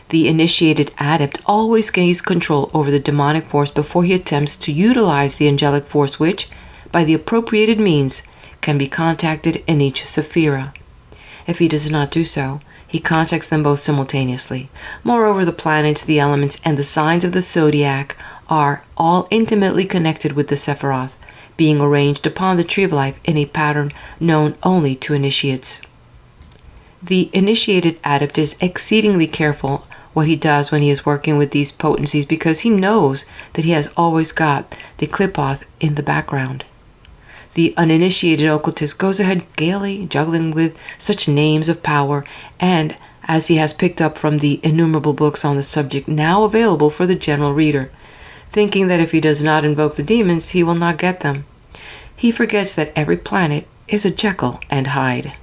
The initiated adept always gains control over the demonic force before he attempts to utilize the angelic force which, by the appropriated means, can be contacted in each Sephira. If he does not do so, he contacts them both simultaneously. Moreover, the planets, the elements, and the signs of the zodiac are all intimately connected with the Sephiroth, being arranged upon the Tree of Life in a pattern known only to initiates. The initiated adept is exceedingly careful what he does when he is working with these potencies because he knows that he has always got the Qliphoth in the background. The uninitiated occultist goes ahead gaily, juggling with such names of power, and, as he has picked up from the innumerable books on the subject now available for the general reader, thinking that if he does not invoke the demons, he will not get them. He forgets that every planet is a Jekyll and Hyde.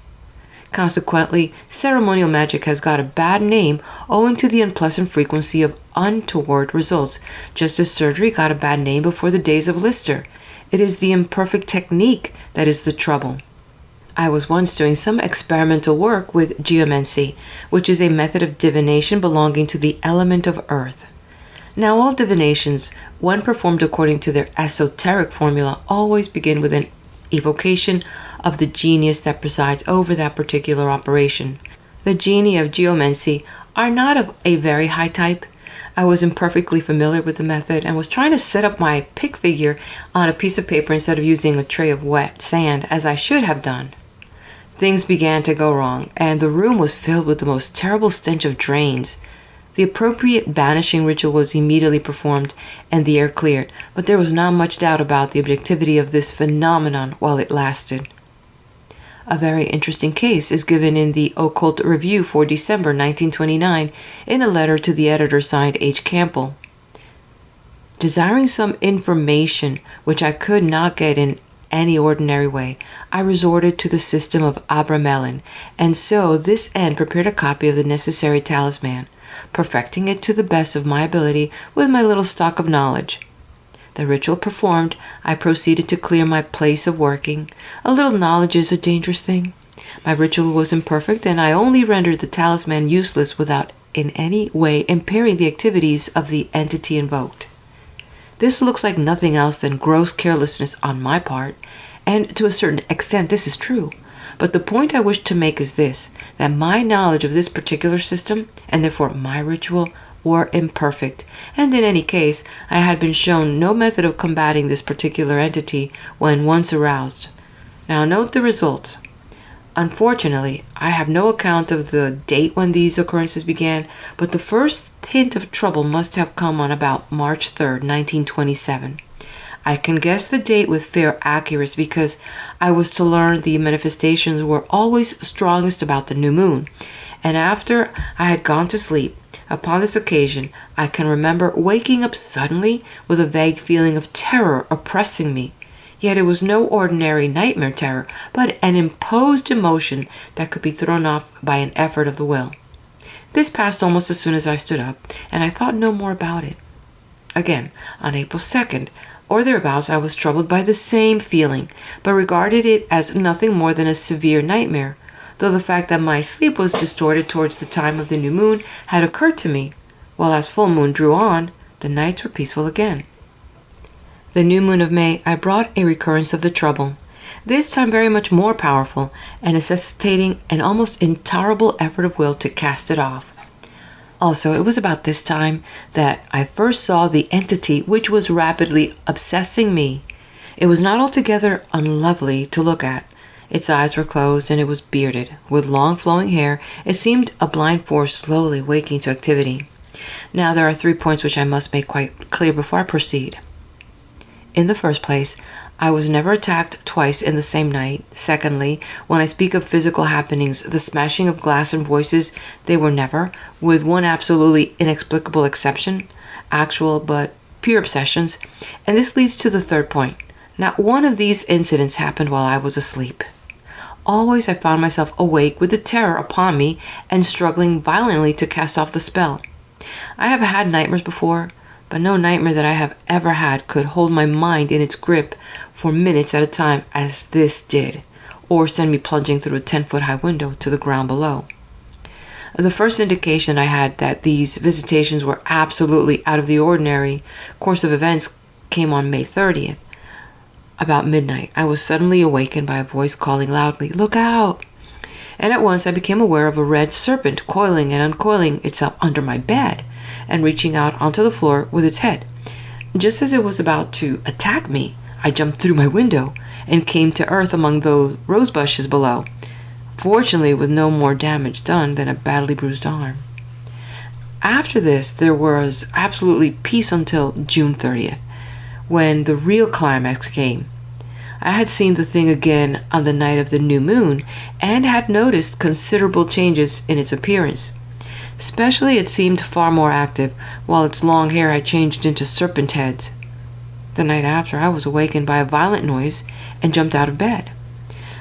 Consequently, ceremonial magic has got a bad name owing to the unpleasant frequency of untoward results, just as surgery got a bad name before the days of Lister. It is the imperfect technique that is the trouble. I was once doing some experimental work with geomancy, which is a method of divination belonging to the element of earth. Now, all divinations, when performed according to their esoteric formula, always begin with an evocation of the genius that presides over that particular operation. The genii of geomancy are not of a very high type. I was imperfectly familiar with the method and was trying to set up my pick figure on a piece of paper instead of using a tray of wet sand, as I should have done. Things began to go wrong, and the room was filled with the most terrible stench of drains. The appropriate banishing ritual was immediately performed, and the air cleared, but there was not much doubt about the objectivity of this phenomenon while it lasted. A very interesting case is given in the Occult Review for December 1929 in a letter to the editor signed H. Campbell. Desiring some information which I could not get in any ordinary way, I resorted to the system of Abramelin, and so this end prepared a copy of the necessary talisman, perfecting it to the best of my ability with my little stock of knowledge. The ritual performed, I proceeded to clear my place of working. A little knowledge is a dangerous thing. My ritual was imperfect, and I only rendered the talisman useless without in any way impairing the activities of the entity invoked. This looks like nothing else than gross carelessness on my part, and to a certain extent this is true. But the point I wish to make is this, that my knowledge of this particular system, and therefore my ritual, were imperfect, and in any case, I had been shown no method of combating this particular entity when once aroused. Now note the results. Unfortunately, I have no account of the date when these occurrences began, but the first hint of trouble must have come on about March 3rd, 1927. I can guess the date with fair accuracy because I was to learn the manifestations were always strongest about the new moon, and after I had gone to sleep, upon this occasion, I can remember waking up suddenly with a vague feeling of terror oppressing me. Yet it was no ordinary nightmare terror, but an imposed emotion that could be thrown off by an effort of the will. This passed almost as soon as I stood up, and I thought no more about it. Again, on April 2nd, or thereabouts, I was troubled by the same feeling, but regarded it as nothing more than a severe nightmare, though the fact that my sleep was distorted towards the time of the new moon had occurred to me, while as full moon drew on, the nights were peaceful again. The new moon of May, I brought a recurrence of the trouble, this time very much more powerful, and necessitating an almost intolerable effort of will to cast it off. Also, it was about this time that I first saw the entity which was rapidly obsessing me. It was not altogether unlovely to look at. Its eyes were closed, and it was bearded, with long flowing hair. It seemed a blind force slowly waking to activity. Now there are 3 points which I must make quite clear before I proceed. In the first place, I was never attacked twice in the same night. Secondly, when I speak of physical happenings, the smashing of glass and voices, they were never, with one absolutely inexplicable exception, actual but pure obsessions. And this leads to the third point. Not one of these incidents happened while I was asleep. Always I found myself awake with the terror upon me and struggling violently to cast off the spell. I have had nightmares before, but no nightmare that I have ever had could hold my mind in its grip for minutes at a time as this did, or send me plunging through a 10-foot-high window to the ground below. The first indication I had that these visitations were absolutely out of the ordinary course of events came on May 30th. About midnight, I was suddenly awakened by a voice calling loudly, "Look out!" And at once I became aware of a red serpent coiling and uncoiling itself under my bed and reaching out onto the floor with its head. Just as it was about to attack me, I jumped through my window and came to earth among those rose bushes below, fortunately with no more damage done than a badly bruised arm. After this, there was absolutely peace until June 30th, when the real climax came. I had seen the thing again on the night of the new moon and had noticed considerable changes in its appearance. Especially it seemed far more active, while its long hair had changed into serpent heads. The night after, I was awakened by a violent noise and jumped out of bed.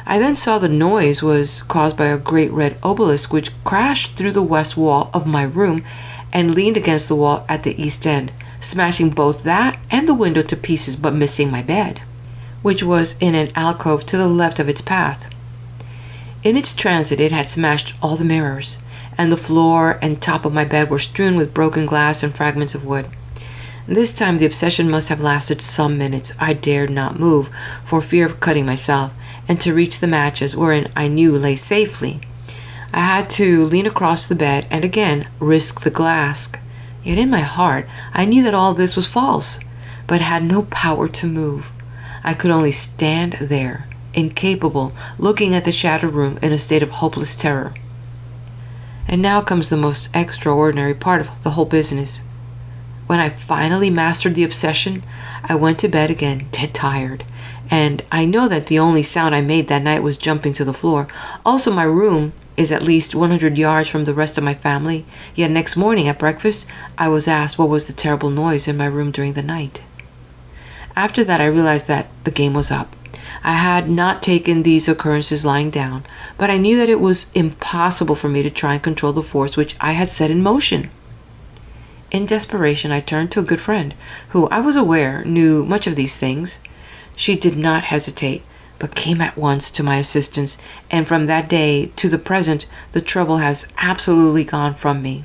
I then saw the noise was caused by a great red obelisk which crashed through the west wall of my room and leaned against the wall at the east end, smashing both that and the window to pieces but missing my bed, which was in an alcove to the left of its path. In its transit it had smashed all the mirrors, and the floor and top of my bed were strewn with broken glass and fragments of wood. This time the obsession must have lasted some minutes. I dared not move for fear of cutting myself, and to reach the matches wherein I knew lay safely, I had to lean across the bed and again risk the glass. Yet in my heart I knew that all this was false, but had no power to move. I could only stand there, incapable, looking at the shattered room in a state of hopeless terror. And now comes the most extraordinary part of the whole business. When I finally mastered the obsession, I went to bed again, dead tired, and I know that the only sound I made that night was jumping to the floor. Also, my room is at least 100 yards from the rest of my family, yet next morning at breakfast, I was asked what was the terrible noise in my room during the night. After that, I realized that the game was up. I had not taken these occurrences lying down, but I knew that it was impossible for me to try and control the force which I had set in motion. In desperation, I turned to a good friend, who I was aware knew much of these things. She did not hesitate, but came at once to my assistance, and from that day to the present, the trouble has absolutely gone from me.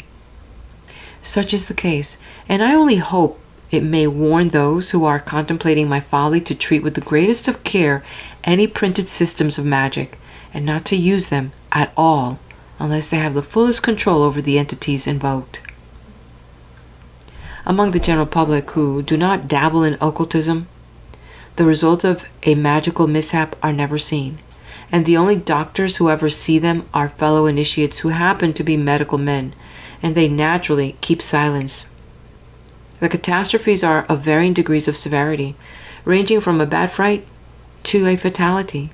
Such is the case, and I only hope it may warn those who are contemplating my folly to treat with the greatest of care any printed systems of magic, and not to use them at all unless they have the fullest control over the entities invoked. Among the general public who do not dabble in occultism, the results of a magical mishap are never seen, and the only doctors who ever see them are fellow initiates who happen to be medical men, and they naturally keep silence. The catastrophes are of varying degrees of severity, ranging from a bad fright to a fatality.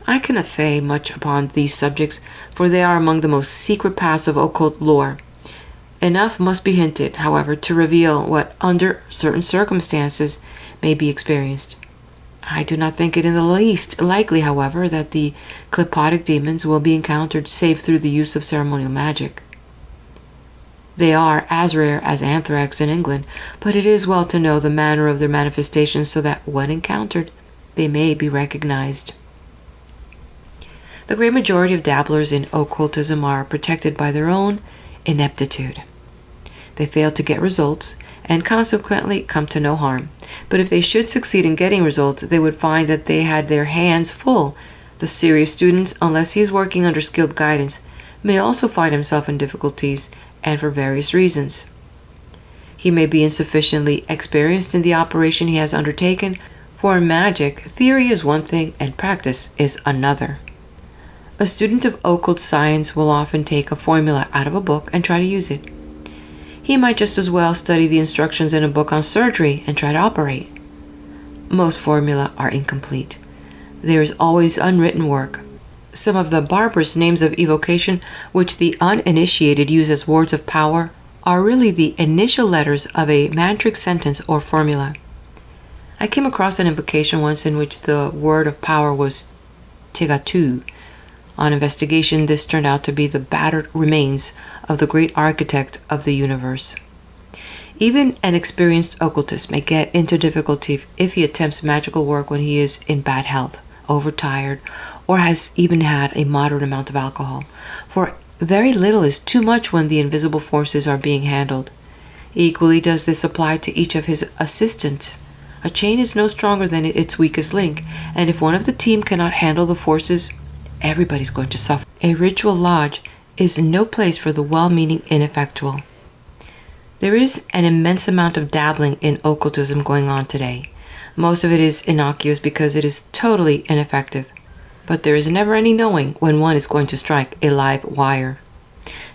I cannot say much upon these subjects, for they are among the most secret paths of occult lore. Enough must be hinted, however, to reveal what, under certain circumstances, may be experienced. I do not think it in the least likely, however, that the clipotic demons will be encountered save through the use of ceremonial magic. They are as rare as anthrax in England, but it is well to know the manner of their manifestations so that, when encountered, they may be recognized. The great majority of dabblers in occultism are protected by their own ineptitude. They fail to get results and consequently come to no harm. But if they should succeed in getting results, they would find that they had their hands full. The serious student, unless he is working under skilled guidance, may also find himself in difficulties, and for various reasons. He may be insufficiently experienced in the operation he has undertaken, for in magic, theory is one thing and practice is another. A student of occult science will often take a formula out of a book and try to use it. He might just as well study the instructions in a book on surgery and try to operate. Most formulae are incomplete. There is always unwritten work. Some of the barbarous names of evocation, which the uninitiated use as words of power, are really the initial letters of a mantric sentence or formula. I came across an invocation once in which the word of power was Tigatu. On investigation, this turned out to be the battered remains of the great architect of the universe. Even an experienced occultist may get into difficulty if he attempts magical work when he is in bad health, overtired, or has even had a moderate amount of alcohol, for very little is too much when the invisible forces are being handled. Equally does this apply to each of his assistants. A chain is no stronger than its weakest link, and if one of the team cannot handle the forces, everybody's going to suffer. A ritual lodge is no place for the well-meaning ineffectual. There is an immense amount of dabbling in occultism going on today. Most of it is innocuous because it is totally ineffective. But there is never any knowing when one is going to strike a live wire.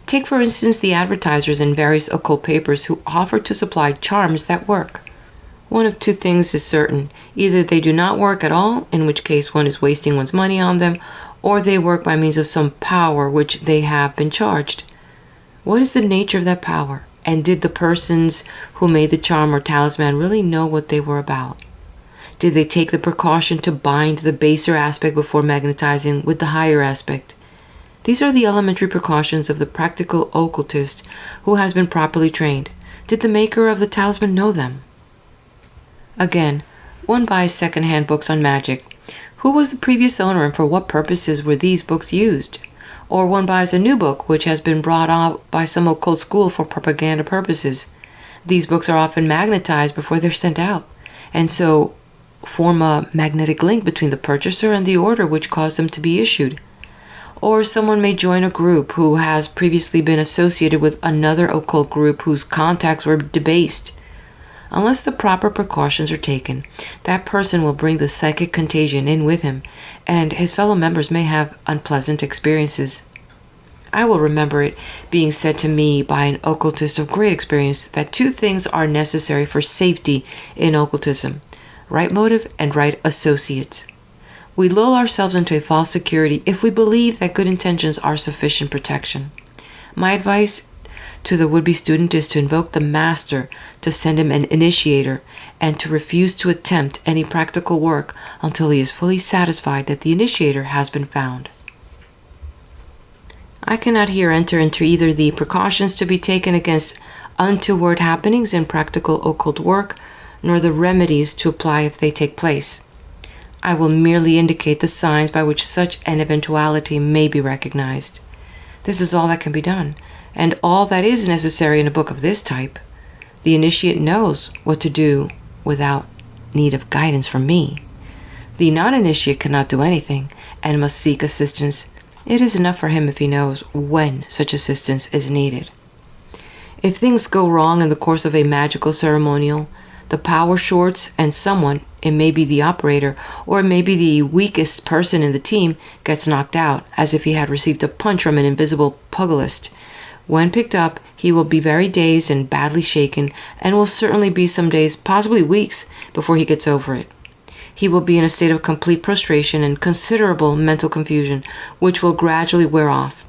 Take, for instance, the advertisers in various occult papers who offer to supply charms that work. One of two things is certain. Either they do not work at all, in which case one is wasting one's money on them, or they work by means of some power which they have been charged. What is the nature of that power? And did the persons who made the charm or talisman really know what they were about? Did they take the precaution to bind the baser aspect before magnetizing with the higher aspect? These are the elementary precautions of the practical occultist who has been properly trained. Did the maker of the talisman know them? Again, one buys second-hand books on magic. Who was the previous owner and for what purposes were these books used? Or one buys a new book which has been brought out by some occult school for propaganda purposes. These books are often magnetized before they're sent out, and so form a magnetic link between the purchaser and the order which caused them to be issued. Or someone may join a group who has previously been associated with another occult group whose contacts were debased. Unless the proper precautions are taken, that person will bring the psychic contagion in with him, and his fellow members may have unpleasant experiences. I will remember it being said to me by an occultist of great experience that two things are necessary for safety in occultism: right motive and right associates. We lull ourselves into a false security if we believe that good intentions are sufficient protection. My advice to the would-be student is to invoke the master to send him an initiator and to refuse to attempt any practical work until he is fully satisfied that the initiator has been found. I cannot here enter into either the precautions to be taken against untoward happenings in practical occult work, nor the remedies to apply if they take place. I will merely indicate the signs by which such an eventuality may be recognized. This is all that can be done, and all that is necessary in a book of this type. The initiate knows what to do without need of guidance from me. The non-initiate cannot do anything and must seek assistance. It is enough for him if he knows when such assistance is needed. If things go wrong in the course of a magical ceremonial, the power shorts and someone, it may be the operator or it may be the weakest person in the team, gets knocked out as if he had received a punch from an invisible pugilist. When picked up, he will be very dazed and badly shaken and will certainly be some days, possibly weeks, before he gets over it. He will be in a state of complete prostration and considerable mental confusion, which will gradually wear off.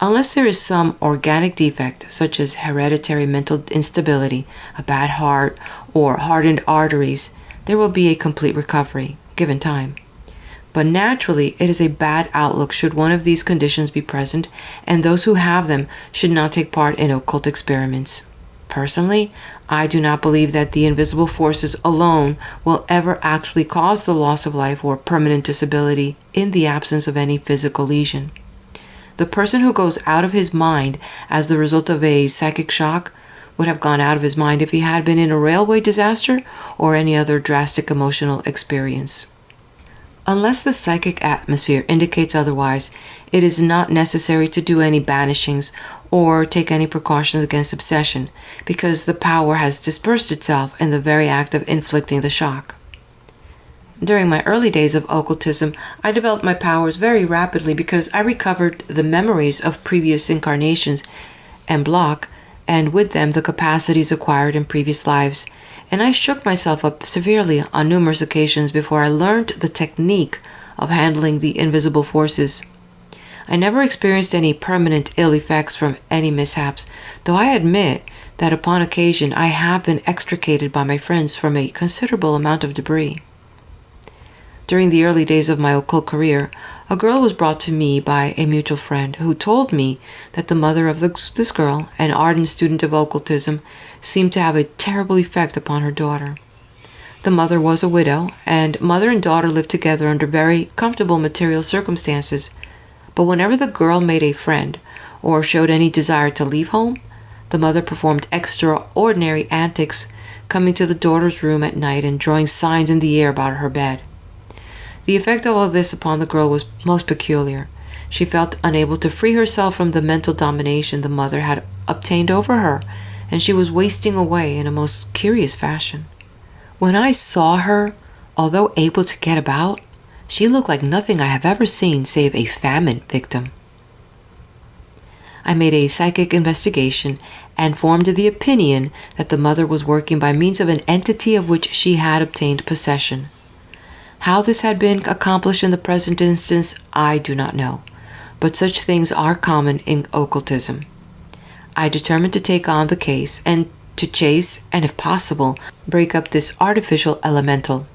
Unless there is some organic defect, such as hereditary mental instability, a bad heart, or hardened arteries, there will be a complete recovery, given time. But naturally, it is a bad outlook should one of these conditions be present, and those who have them should not take part in occult experiments. Personally, I do not believe that the invisible forces alone will ever actually cause the loss of life or permanent disability in the absence of any physical lesion. The person who goes out of his mind as the result of a psychic shock would have gone out of his mind if he had been in a railway disaster or any other drastic emotional experience. Unless the psychic atmosphere indicates otherwise, it is not necessary to do any banishings or take any precautions against obsession, because the power has dispersed itself in the very act of inflicting the shock. During my early days of occultism, I developed my powers very rapidly because I recovered the memories of previous incarnations en bloc, and with them the capacities acquired in previous lives, and I shook myself up severely on numerous occasions before I learned the technique of handling the invisible forces. I never experienced any permanent ill effects from any mishaps, though I admit that upon occasion I have been extricated by my friends from a considerable amount of debris. During the early days of my occult career, a girl was brought to me by a mutual friend who told me that the mother of this girl, an ardent student of occultism, seemed to have a terrible effect upon her daughter. The mother was a widow, and mother and daughter lived together under very comfortable material circumstances. But whenever the girl made a friend or showed any desire to leave home, the mother performed extraordinary antics, coming to the daughter's room at night and drawing signs in the air about her bed. The effect of all this upon the girl was most peculiar. She felt unable to free herself from the mental domination the mother had obtained over her, and she was wasting away in a most curious fashion. When I saw her, although able to get about, she looked like nothing I have ever seen save a famine victim. I made a psychic investigation and formed the opinion that the mother was working by means of an entity of which she had obtained possession. How this had been accomplished in the present instance, I do not know, but such things are common in occultism. I determined to take on the case and to chase, and if possible, break up this artificial elemental.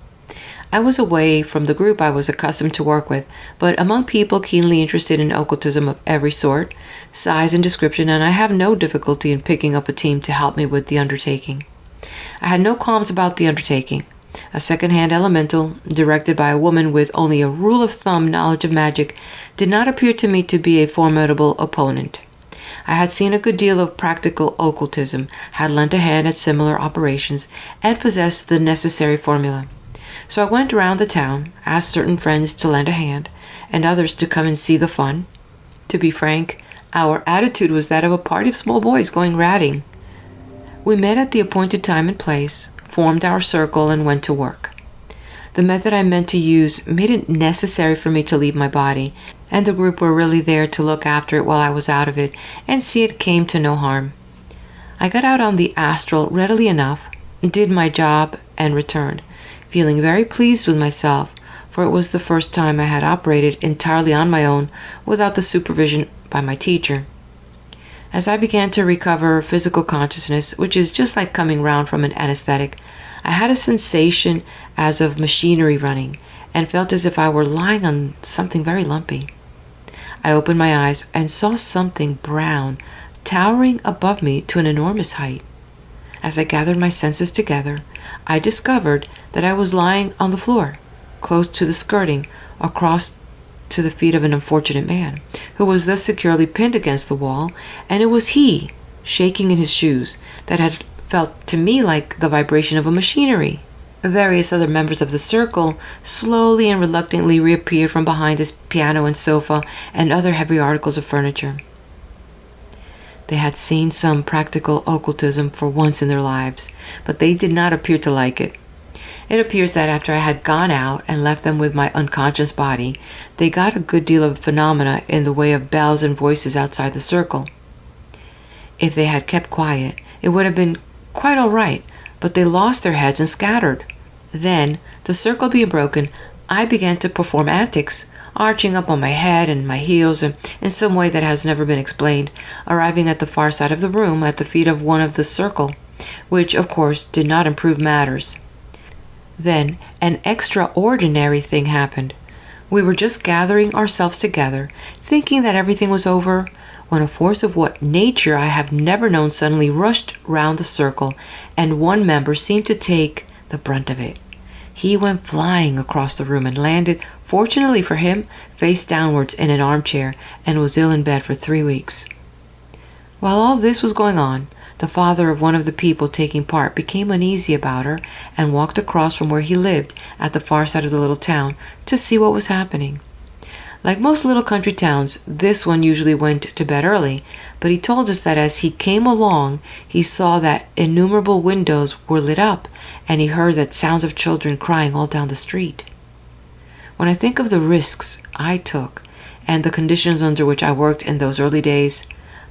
I was away from the group I was accustomed to work with, but among people keenly interested in occultism of every sort, size, and description, and I have no difficulty in picking up a team to help me with the undertaking. I had no qualms about the undertaking. A second-hand elemental, directed by a woman with only a rule-of-thumb knowledge of magic, did not appear to me to be a formidable opponent. I had seen a good deal of practical occultism, had lent a hand at similar operations, and possessed the necessary formula. So I went around the town, asked certain friends to lend a hand, and others to come and see the fun. To be frank, our attitude was that of a party of small boys going ratting. We met at the appointed time and place, formed our circle, and went to work. The method I meant to use made it necessary for me to leave my body, and the group were really there to look after it while I was out of it, and see it came to no harm. I got out on the astral readily enough, did my job, and returned, feeling very pleased with myself, for it was the first time I had operated entirely on my own without the supervision by my teacher. As I began to recover physical consciousness, which is just like coming round from an anesthetic, I had a sensation as of machinery running and felt as if I were lying on something very lumpy. I opened my eyes and saw something brown towering above me to an enormous height. As I gathered my senses together, I discovered that I was lying on the floor, close to the skirting, across to the feet of an unfortunate man, who was thus securely pinned against the wall, and it was he, shaking in his shoes, that had felt to me like the vibration of a machinery. Various other members of the circle slowly and reluctantly reappeared from behind his piano and sofa and other heavy articles of furniture. They had seen some practical occultism for once in their lives, but they did not appear to like it. It appears that after I had gone out and left them with my unconscious body, they got a good deal of phenomena in the way of bells and voices outside the circle. If they had kept quiet, it would have been quite all right, but they lost their heads and scattered. Then, the circle being broken, I began to perform antics, arching up on my head and my heels in some way that has never been explained, arriving at the far side of the room at the feet of one of the circle, which, of course, did not improve matters. Then an extraordinary thing happened. We were just gathering ourselves together, thinking that everything was over, when a force of what nature I have never known suddenly rushed round the circle, and one member seemed to take the brunt of it. He went flying across the room and landed, fortunately for him, face downwards in an armchair, and was ill in bed for 3 weeks. While all this was going on, the father of one of the people taking part became uneasy about her and walked across from where he lived at the far side of the little town to see what was happening. Like most little country towns, this one usually went to bed early, but he told us that as he came along, he saw that innumerable windows were lit up, and he heard that sounds of children crying all down the street. When I think of the risks I took and the conditions under which I worked in those early days,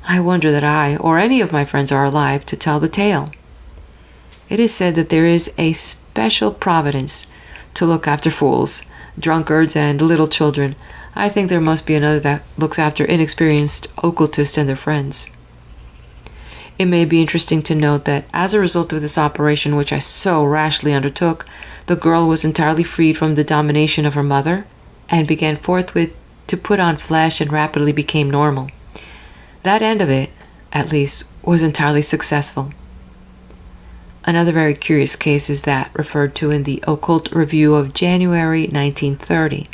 I wonder that I or any of my friends are alive to tell the tale. It is said that there is a special providence to look after fools, drunkards, and little children. I think there must be another that looks after inexperienced occultists and their friends. It may be interesting to note that as a result of this operation which I so rashly undertook, the girl was entirely freed from the domination of her mother and began forthwith to put on flesh and rapidly became normal. That end of it, at least, was entirely successful. Another very curious case is that referred to in the Occult Review of January 1930.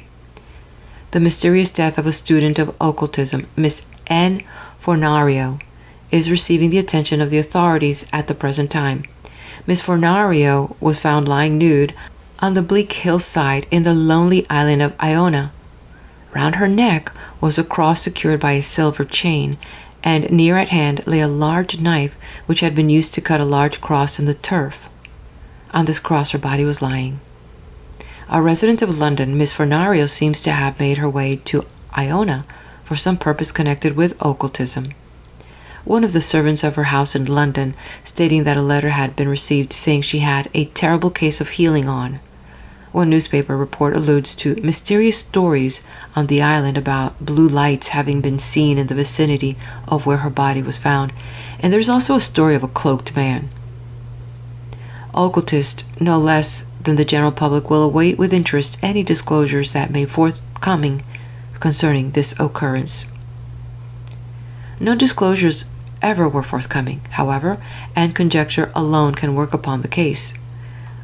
The mysterious death of a student of occultism, Miss N. Fornario, is receiving the attention of the authorities at the present time. Miss Fornario was found lying nude on the bleak hillside in the lonely island of Iona. Round her neck was a cross secured by a silver chain, and near at hand lay a large knife which had been used to cut a large cross in the turf. On this cross her body was lying. A resident of London, Miss Fornario seems to have made her way to Iona for some purpose connected with occultism. One of the servants of her house in London stating that a letter had been received saying she had a terrible case of healing on. One newspaper report alludes to mysterious stories on the island about blue lights having been seen in the vicinity of where her body was found, and there's also a story of a cloaked man. Occultists, no less than the general public, will await with interest any disclosures that may be forthcoming concerning this occurrence. No disclosures ever were forthcoming, however, and conjecture alone can work upon the case.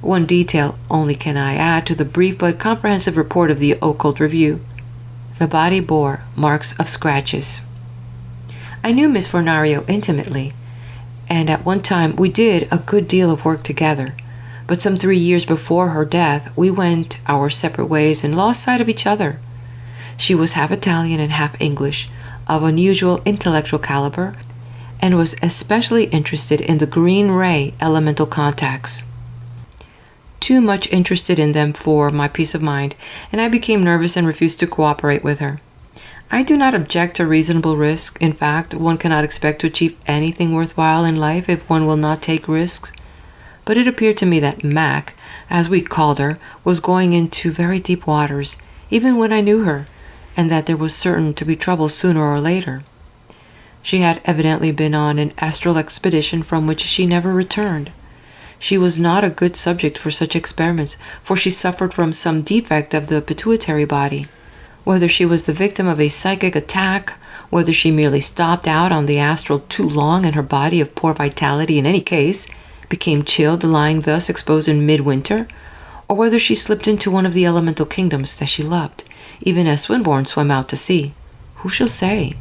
One detail only can I add to the brief but comprehensive report of the Occult Review. The body bore marks of scratches. I knew Miss Fornario intimately, and at one time we did a good deal of work together, but some 3 years before her death we went our separate ways and lost sight of each other. She was half Italian and half English, of unusual intellectual caliber, and was especially interested in the green ray elemental contacts. Too much interested in them for my peace of mind, and I became nervous and refused to cooperate with her. I do not object to reasonable risk. In fact, one cannot expect to achieve anything worthwhile in life if one will not take risks. But it appeared to me that Mac, as we called her, was going into very deep waters, even when I knew her, and that there was certain to be trouble sooner or later. She had evidently been on an astral expedition from which she never returned. She was not a good subject for such experiments, for she suffered from some defect of the pituitary body. Whether she was the victim of a psychic attack, whether she merely stopped out on the astral too long and her body of poor vitality in any case became chilled, lying thus exposed in midwinter, or whether she slipped into one of the elemental kingdoms that she loved, even as Swinburne swam out to sea, who shall say?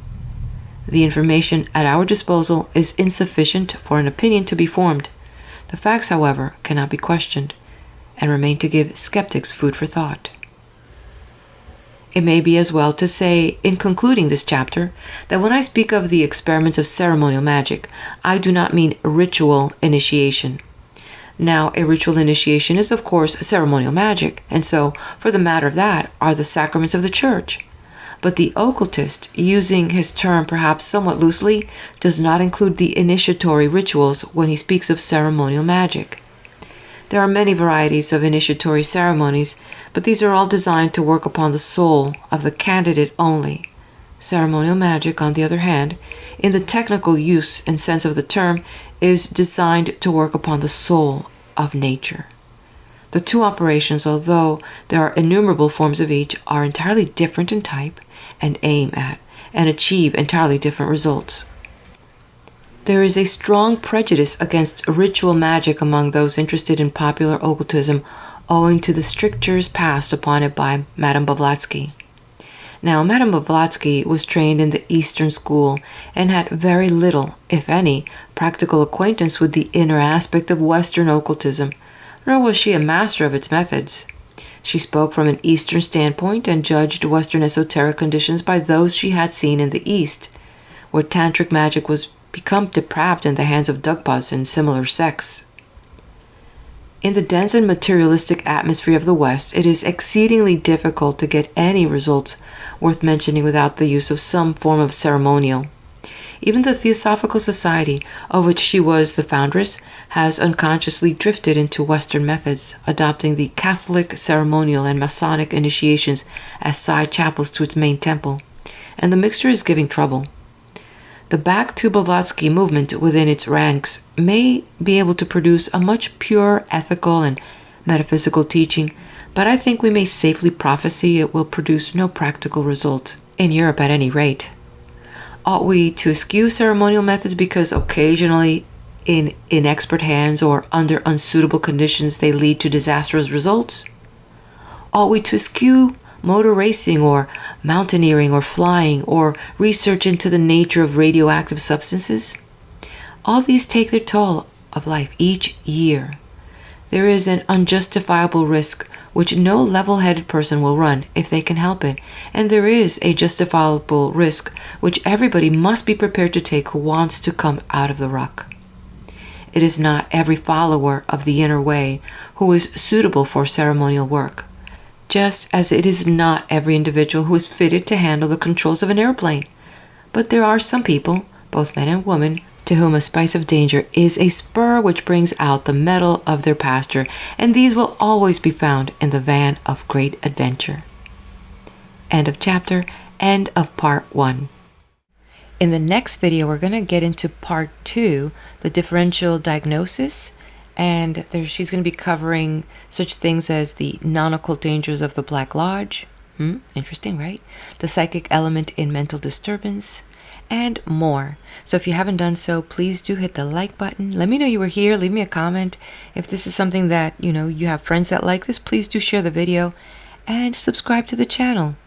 The information at our disposal is insufficient for an opinion to be formed. The facts, however, cannot be questioned, and remain to give skeptics food for thought. It may be as well to say, in concluding this chapter, that when I speak of the experiments of ceremonial magic, I do not mean ritual initiation. Now, a ritual initiation is, of course, ceremonial magic, and so, for the matter of that, are the sacraments of the Church. But the occultist, using his term perhaps somewhat loosely, does not include the initiatory rituals when he speaks of ceremonial magic. There are many varieties of initiatory ceremonies, but these are all designed to work upon the soul of the candidate only. Ceremonial magic, on the other hand, in the technical use and sense of the term, is designed to work upon the soul of nature. The two operations, although there are innumerable forms of each, are entirely different in type and aim at and achieve entirely different results. There is a strong prejudice against ritual magic among those interested in popular occultism owing to the strictures passed upon it by Madame Blavatsky. Now, Madame Blavatsky was trained in the Eastern school and had very little, if any, practical acquaintance with the inner aspect of Western occultism, nor was she a master of its methods. She spoke from an Eastern standpoint and judged Western esoteric conditions by those she had seen in the East, where tantric magic was become depraved in the hands of Dugpas and similar sects. In the dense and materialistic atmosphere of the West, it is exceedingly difficult to get any results worth mentioning without the use of some form of ceremonial. Even the Theosophical Society, of which she was the foundress, has unconsciously drifted into Western methods, adopting the Catholic ceremonial and Masonic initiations as side chapels to its main temple, and the mixture is giving trouble. The Back to Blavatsky movement within its ranks may be able to produce a much pure ethical and metaphysical teaching, but I think we may safely prophesy it will produce no practical results, in Europe at any rate. Ought we to eschew ceremonial methods because occasionally, in inexpert hands or under unsuitable conditions, they lead to disastrous results? Ought we to eschew motor racing or mountaineering or flying or research into the nature of radioactive substances? All these take their toll of life each year. There is an unjustifiable risk which no level-headed person will run if they can help it, and there is a justifiable risk which everybody must be prepared to take who wants to come out of the ruck. It is not every follower of the inner way who is suitable for ceremonial work, just as it is not every individual who is fitted to handle the controls of an airplane. But there are some people, both men and women, to whom a spice of danger is a spur which brings out the mettle of their pastor, and these will always be found in the van of great adventure. End of chapter, end of part 1. In the next video, we're going to get into part 2, the differential diagnosis, and she's going to be covering such things as the non-occult dangers of the Black Lodge. Interesting, right? The psychic element in mental disturbance, and more. So if you haven't done so, please do hit the like button. Let me know you were here. Leave me a comment. If this is something that, you have friends that like this, please do share the video and subscribe to the channel.